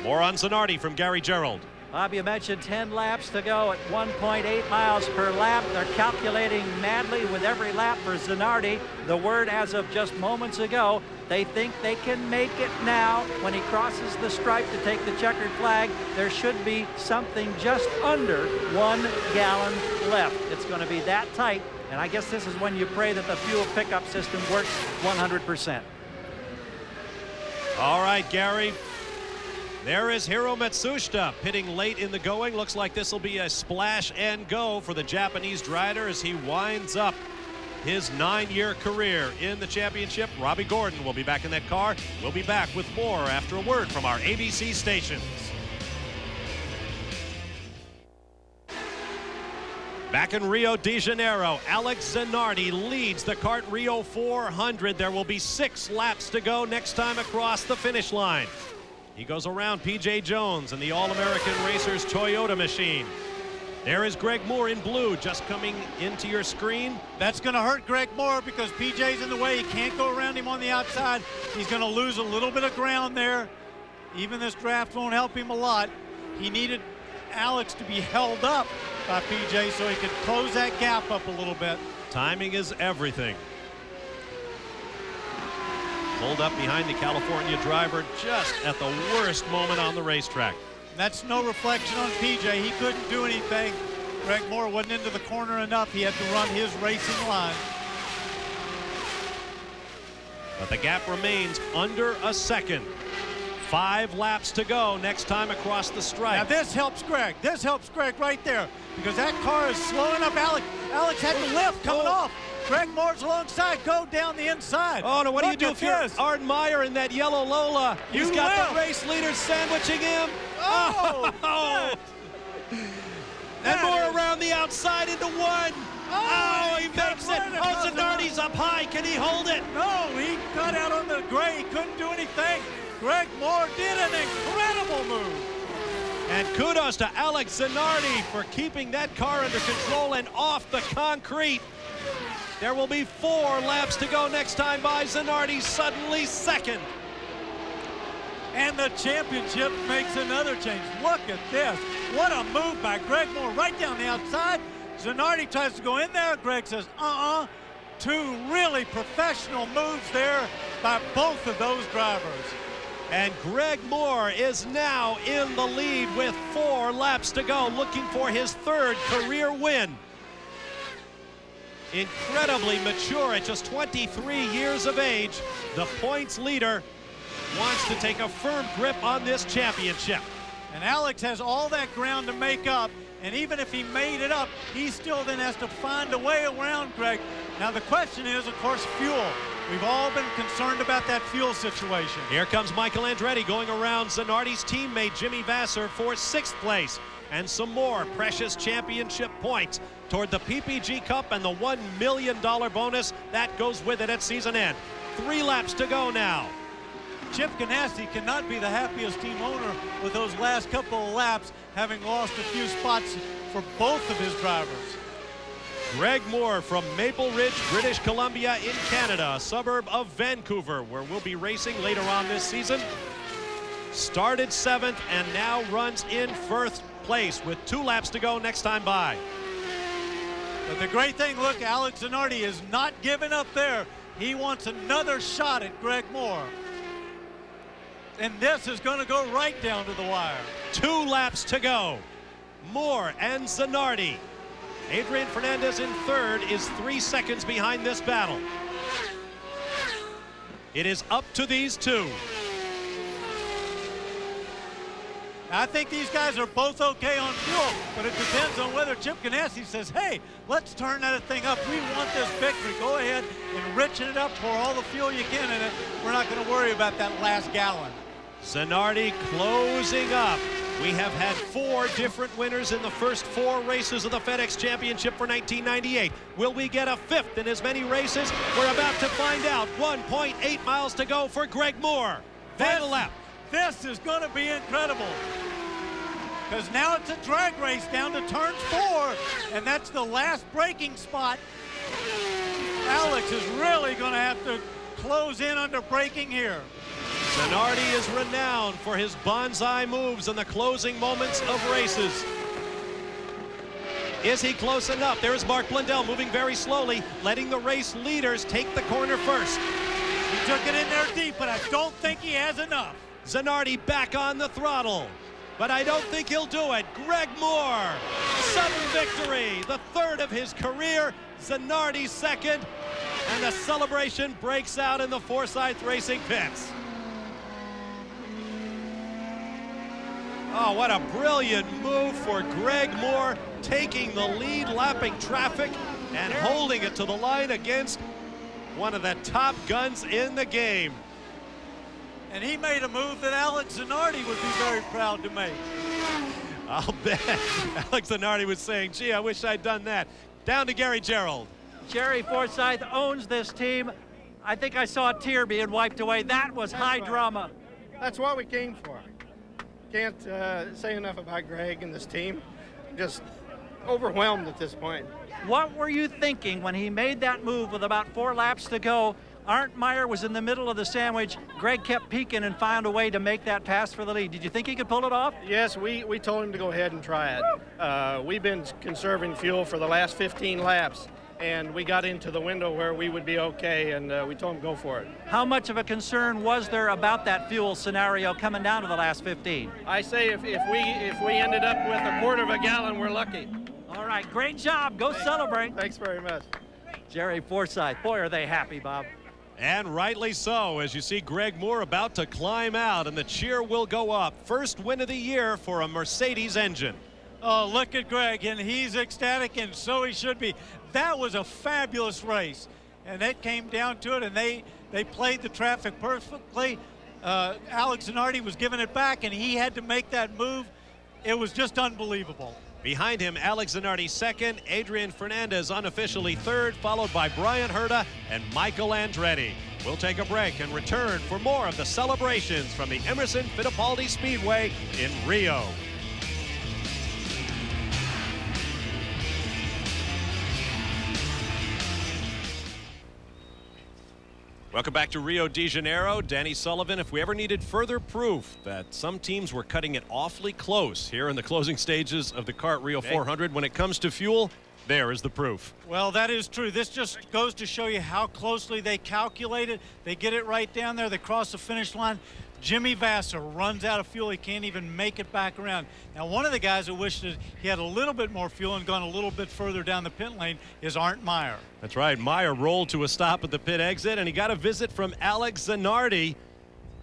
More on Zanardi from Gary Gerould. Bob, you mentioned 10 laps to go at 1.8 miles per lap. They're calculating madly with every lap for Zanardi. The word as of just moments ago, they think they can make it now. When he crosses the stripe to take the checkered flag, there should be something just under 1 gallon left. It's going to be that tight, and I guess this is when you pray that the fuel pickup system works 100%. All right, Gary. There is Hiro Matsushita pitting late in the going. Looks like this will be a splash and go for the Japanese rider as he winds up his 9-year career in the championship. Robbie Gordon will be back in that car. We'll be back with more after a word from our ABC stations. Back in Rio de Janeiro, Alex Zanardi leads the CART Rio 400. There will be 6 laps to go next time across the finish line. He goes around P.J. Jones and the All-American Racers Toyota machine. There is Greg Moore in blue just coming into your screen. That's going to hurt Greg Moore because PJ's in the way. He can't go around him on the outside. He's going to lose a little bit of ground there. Even this draft won't help him a lot. He needed Alex to be held up by PJ so he could close that gap up a little bit. Timing is everything. Pulled up behind the California driver just at the worst moment on the racetrack. That's no reflection on PJ. He couldn't do anything. Greg Moore wasn't into the corner enough. He had to run his racing line. But the gap remains under a second. 5 laps to go next time across the stripe. Now this helps Greg. This helps Greg right there because that car is slowing up Alex. Alex had to lift coming off. Greg Moore's alongside. Go down the inside. Oh, no, what do you do if you're Arden Meyer in that yellow Lola? He's got the race leader sandwiching him. Oh! And Moore around the outside into 1. Oh, he makes it. Oh, Zanardi's up high. Can he hold it? No, he cut out on the gray. He couldn't do anything. Greg Moore did an incredible move. And kudos to Alex Zanardi for keeping that car under control and off the concrete. There will be 4 laps to go next time by. Zanardi suddenly second. And the championship makes another change. Look at this. What a move by Greg Moore right down the outside. Zanardi tries to go in there. Greg says, 2 really professional moves there by both of those drivers. And Greg Moore is now in the lead with 4 laps to go, looking for his 3rd career win. Incredibly mature at just 23 years of age, the points leader wants to take a firm grip on this championship. And Alex has all that ground to make up, and even if he made it up, he still then has to find a way around Greg. Now the question is, of course, fuel. We've all been concerned about that fuel situation. Here comes Michael Andretti going around Zanardi's teammate Jimmy Vasser for 6th place. And some more precious championship points toward the PPG Cup and the $1 million bonus that goes with it at season end. 3 laps to go now. Chip Ganassi cannot be the happiest team owner with those last couple of laps, having lost a few spots for both of his drivers. Greg Moore from Maple Ridge, British Columbia in Canada, a suburb of Vancouver, where we'll be racing later on this season. Started 7th and now runs in 1st place with 2 laps to go next time by. But the great thing, look, Alex Zanardi is not giving up there. He wants another shot at Greg Moore. And this is going to go right down to the wire. 2 laps to go. Moore and Zanardi. Adrian Fernandez in 3rd is 3 seconds behind this battle. It is up to these 2. I think these guys are both okay on fuel, but it depends on whether Chip Ganassi says, hey, let's turn that thing up. We want this victory. Go ahead and richen it up, pour all the fuel you can in it. We're not going to worry about that last gallon. Zanardi closing up. We have had 4 different winners in the first 4 races of the FedEx Championship for 1998. Will we get a 5th in as many races? We're about to find out. 1.8 miles to go for Greg Moore. Final lap. This is going to be incredible, because now it's a drag race down to turn 4, and that's the last braking spot. Alex is really going to have to close in under braking here. Zanardi is renowned for his bonsai moves in the closing moments of races. Is he close enough? There's Mark Blundell moving very slowly, letting the race leaders take the corner first. He took it in there deep, but I don't think he has enough. Zanardi back on the throttle, but I don't think he'll do it. Greg Moore, sudden victory, the 3rd of his career. Zanardi 2nd, and the celebration breaks out in the Forsyth Racing pits. Oh, what a brilliant move for Greg Moore, taking the lead, lapping traffic, and holding it to the line against one of the top guns in the game. And he made a move that Alex Zanardi would be very proud to make. I'll bet Alex Zanardi was saying, gee, I wish I'd done that. Down to Gary Gerould. Jerry Forsyth owns this team. I think I saw a tear being wiped away. That was high drama. That's what we came for. Can't say enough about Greg and this team. Just overwhelmed at this point. What were you thinking when he made that move with about 4 laps to go? Arndt Meyer was in the middle of the sandwich. Greg kept peeking and found a way to make that pass for the lead. Did you think he could pull it off? Yes, we told him to go ahead and try it. We've been conserving fuel for the last 15 laps, and we got into the window where we would be okay, and we told him go for it. How much of a concern was there about that fuel scenario coming down to the last 15? I say if we ended up with a 1/4 of a gallon, we're lucky. All right, great job. Go celebrate. Thanks very much. Jerry Forsyth. Boy, are they happy, Bob. And rightly so, as you see Greg Moore about to climb out, and the cheer will go up. First win of the year for a Mercedes engine. Oh, look at Greg, and he's ecstatic, and so he should be. That was a fabulous race, and it came down to it, and they played the traffic perfectly. Alex Zanardi was giving it back, and he had to make that move. It was just unbelievable. Behind him, Alex Zanardi 2nd, Adrian Fernandez unofficially 3rd, followed by Brian Herta and Michael Andretti. We'll take a break and return for more of the celebrations from the Emerson Fittipaldi Speedway in Rio. Welcome back to Rio de Janeiro. Danny Sullivan, if we ever needed further proof that some teams were cutting it awfully close here in the closing stages of the CART Rio 400 when it comes to fuel, there is the proof. Well, that is true. This just goes to show you how closely they calculate it. They get it right down there. They cross the finish line. Jimmy Vasser runs out of fuel. He can't even make it back around. Now, one of the guys who wished that he had a little bit more fuel and gone a little bit further down the pit lane is Arndt Meyer. That's right. Meyer rolled to a stop at the pit exit, and he got a visit from Alex Zanardi.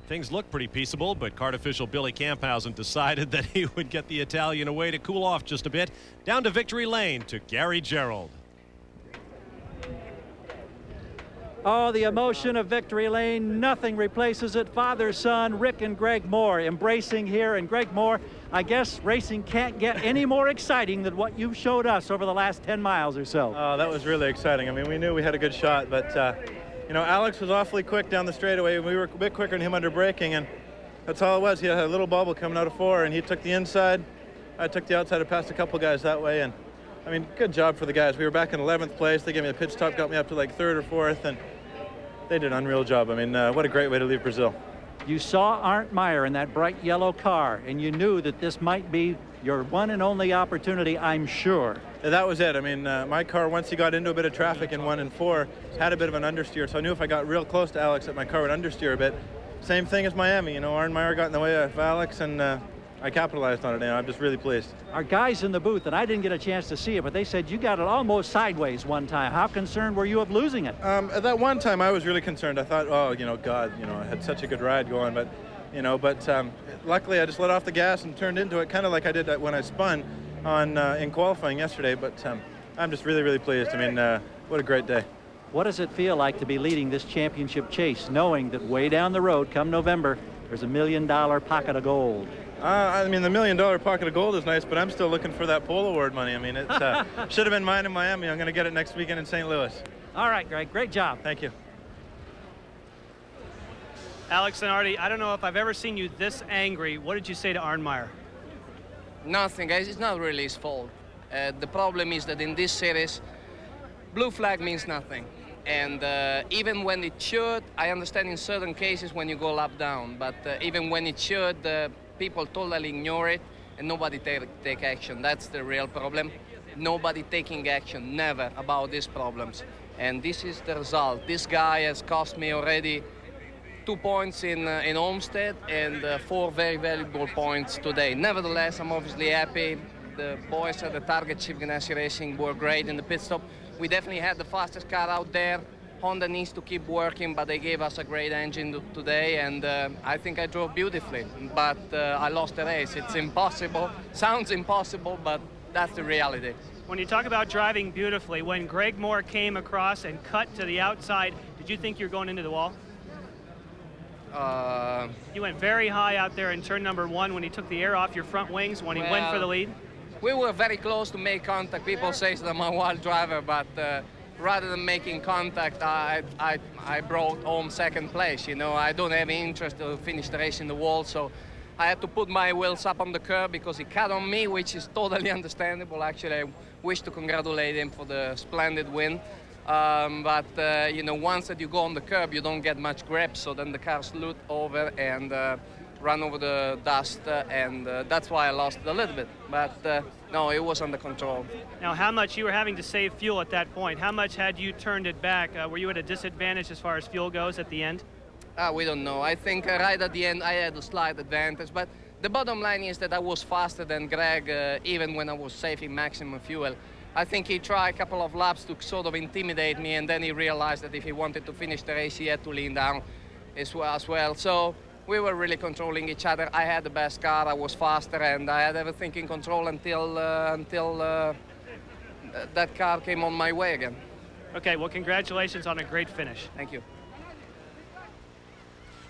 Things look pretty peaceable, but CART official Billy Camphausen decided that he would get the Italian away to cool off just a bit. Down to victory lane to Gary Gerould. Oh, the emotion of victory lane. Nothing replaces it. Father, son, Rick and Greg Moore embracing here. And Greg Moore, I guess racing can't get any more exciting than what you've showed us over the last 10 miles or so. Oh, that was really exciting. I mean, we knew we had a good shot, but, you know, Alex was awfully quick down the straightaway. We were a bit quicker than him under braking, and that's all it was. He had a little bubble coming out of 4, and he took the inside. I took the outside. I passed a couple guys that way, and, I mean, good job for the guys. We were back in 11th place. They gave me a pit stop, got me up to like 3rd or 4th, and they did an unreal job. I mean, what a great way to leave Brazil. You saw Arndt Meyer in that bright yellow car, and you knew that this might be your one and only opportunity, I'm sure. Yeah, that was it. I mean, my car, once he got into a bit of traffic in 1 and 4, had a bit of an understeer, so I knew if I got real close to Alex that my car would understeer a bit. Same thing as Miami. You know, Arndt Meyer got in the way of Alex, and I capitalized on it, and I'm just really pleased. Our guys in the booth, and I didn't get a chance to see it, but they said you got it almost sideways one time. How concerned were you of losing it? At that one time, I was really concerned. I thought, oh, you know, God, you know, I had such a good ride going, but you know, but luckily I just let off the gas and turned into it, kind of like I did when I spun on in qualifying yesterday. But I'm just really, really pleased. I mean, what a great day. What does it feel like to be leading this championship chase, knowing that way down the road, come November, there's $1 million pocket of gold? I mean, the $1 million pocket of gold is nice, but I'm still looking for that pole award money. I mean, it should have been mine in Miami. I'm going to get it next weekend in St. Louis. All right, Greg, great job. Thank you. Alex Zanardi, I don't know if I've ever seen you this angry. What did you say to Arne Meyer? Nothing, guys. It's not really his fault. The problem is that in this series, blue flag means nothing. And even when it should, I understand in certain cases when you go lap down, but even when it should, people totally ignore it and nobody take action. That's the real problem. Nobody taking action, never, about these problems. And this is the result. This guy has cost me already 2 points in Homestead and 4 very valuable points today. Nevertheless, I'm obviously happy. The boys at the Target Chip Ganassi Racing were great in the pit stop. We definitely had the fastest car out there. Honda needs to keep working, but they gave us a great engine today, and I think I drove beautifully. But I lost the race. It's impossible. Sounds impossible, but that's the reality. When you talk about driving beautifully, when Greg Moore came across and cut to the outside, did you think you were going into the wall? You went very high out there in turn number 1 when he took the air off your front wings, when he went for the lead. We were very close to make contact. People say that I'm a wild driver, but rather than making contact, I brought home second place. You know, I don't have any interest to finish the race in the wall, so I had to put my wheels up on the curb because he cut on me, which is totally understandable. Actually, I wish to congratulate him for the splendid win. But you know, once that you go on the curb, you don't get much grip, so then the car slid over and run over the dust, and that's why I lost it a little bit. But no, it was under control. Now, how much you were having to save fuel at that point? How much had you turned it back? Were you at a disadvantage as far as fuel goes at the end? We don't know. I think right at the end I had a slight advantage, but the bottom line is that I was faster than Greg, even when I was saving maximum fuel. I think he tried a couple of laps to sort of intimidate me, and then he realized that if he wanted to finish the race, he had to lean down as well. So we were really controlling each other. I had the best car, I was faster, and I had everything in control until that car came on my way again. Okay, well, congratulations on a great finish. Thank you.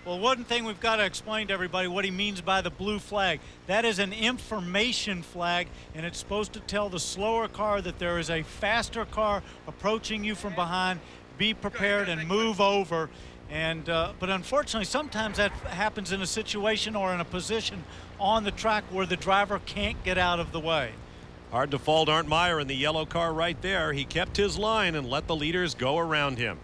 Well, one thing we've got to explain to everybody what he means by the blue flag. That is an information flag, and it's supposed to tell the slower car that there is a faster car approaching you from behind. Be prepared and move over. And but unfortunately, sometimes that happens in a situation or in a position on the track where the driver can't get out of the way. Hard to fault Arne Meyer in the yellow car right there. He kept his line and let the leaders go around him.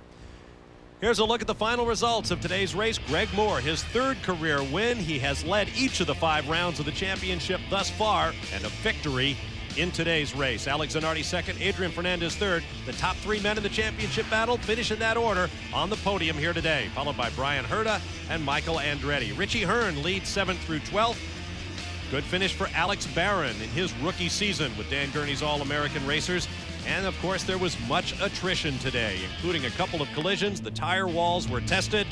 Here's a look at the final results of today's race. Greg Moore, his 3rd career win. He has led each of the 5 rounds of the championship thus far, and a victory in today's race. Alex Zanardi 2nd, Adrian Fernandez 3rd. The top 3 men in the championship battle finish in that order on the podium here today, followed by Brian Herta and Michael Andretti. Richie Hearn leads 7th through 12th. Good finish for Alex Barron in his rookie season with Dan Gurney's All-American Racers. And of course, there was much attrition today, including a couple of collisions. The tire walls were tested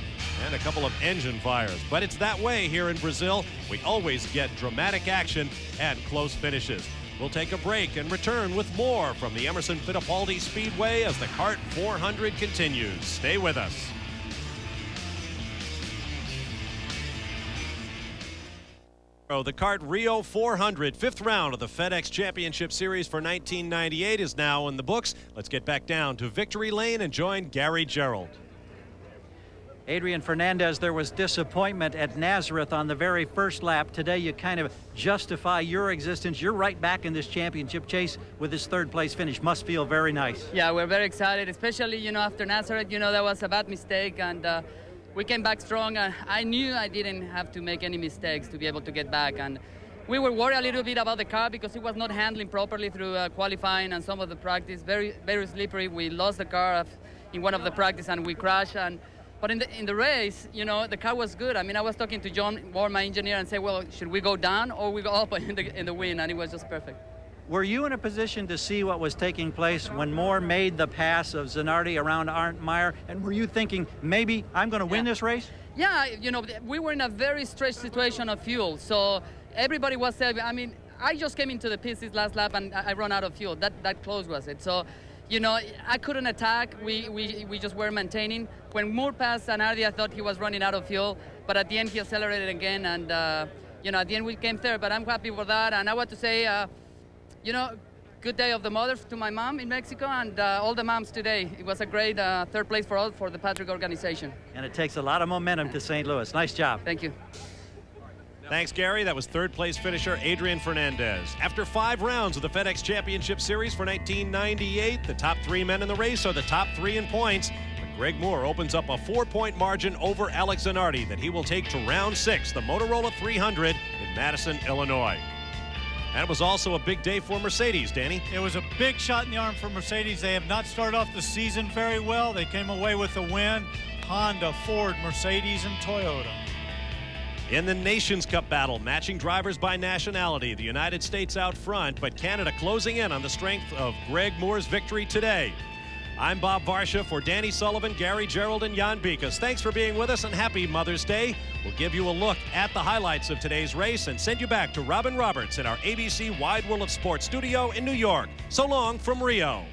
and a couple of engine fires. But it's that way here in Brazil. We always get dramatic action and close finishes. We'll take a break and return with more from the Emerson Fittipaldi Speedway as the CART 400 continues. Stay with us. The CART Rio 400, 5th round of the FedEx Championship Series for 1998 is now in the books. Let's get back down to Victory Lane and join Gary Gerould. Adrian Fernandez, there was disappointment at Nazareth on the very first lap. Today you kind of justify your existence. You're right back in this championship chase with this 3rd place finish. Must feel very nice. Yeah, we're very excited, especially, you know, after Nazareth, you know, that was a bad mistake, and we came back strong. I knew I didn't have to make any mistakes to be able to get back, and we were worried a little bit about the car because it was not handling properly through qualifying and some of the practice. Very, very slippery. We lost the car in one of the practice and we crashed. But in the race, you know, the car was good. I mean, I was talking to John Ward, my engineer, and say, well, should we go down or we go up in the win? And it was just perfect. Were you in a position to see what was taking place when Moore made the pass of Zanardi around Arndt Meyer? And were you thinking, maybe I'm going to win this race? Yeah, you know, we were in a very stretched situation of fuel. So everybody was saying, I mean, I just came into the pits this last lap and I ran out of fuel. That close was it. So, you know, I couldn't attack. We just were maintaining. When Moore passed Zanardi, I thought he was running out of fuel. But at the end, he accelerated again. And, you know, at the end, we came third. But I'm happy for that. And I want to say, you know, good day of the mother to my mom in Mexico and all the moms today. It was a great third place for all for the Patrick organization. And it takes a lot of momentum to St. Louis. Nice job. Thank you. Thanks, Gary. That was third place finisher Adrian Fernandez. After 5 rounds of the FedEx Championship Series for 1998, the top 3 men in the race are the top 3 in points. But Greg Moore opens up a 4-point margin over Alex Zanardi that he will take to round 6, the Motorola 300 in Madison, Illinois. And it was also a big day for Mercedes, Danny. It was a big shot in the arm for Mercedes. They have not started off the season very well. They came away with a win. Honda, Ford, Mercedes, and Toyota. In the Nations Cup battle, matching drivers by nationality, the United States out front, but Canada closing in on the strength of Greg Moore's victory today. I'm Bob Varsha for Danny Sullivan, Gary Gerould, and Jan Beekes. Thanks for being with us and happy Mother's Day. We'll give you a look at the highlights of today's race and send you back to Robin Roberts in our ABC Wide World of Sports studio in New York. So long from Rio.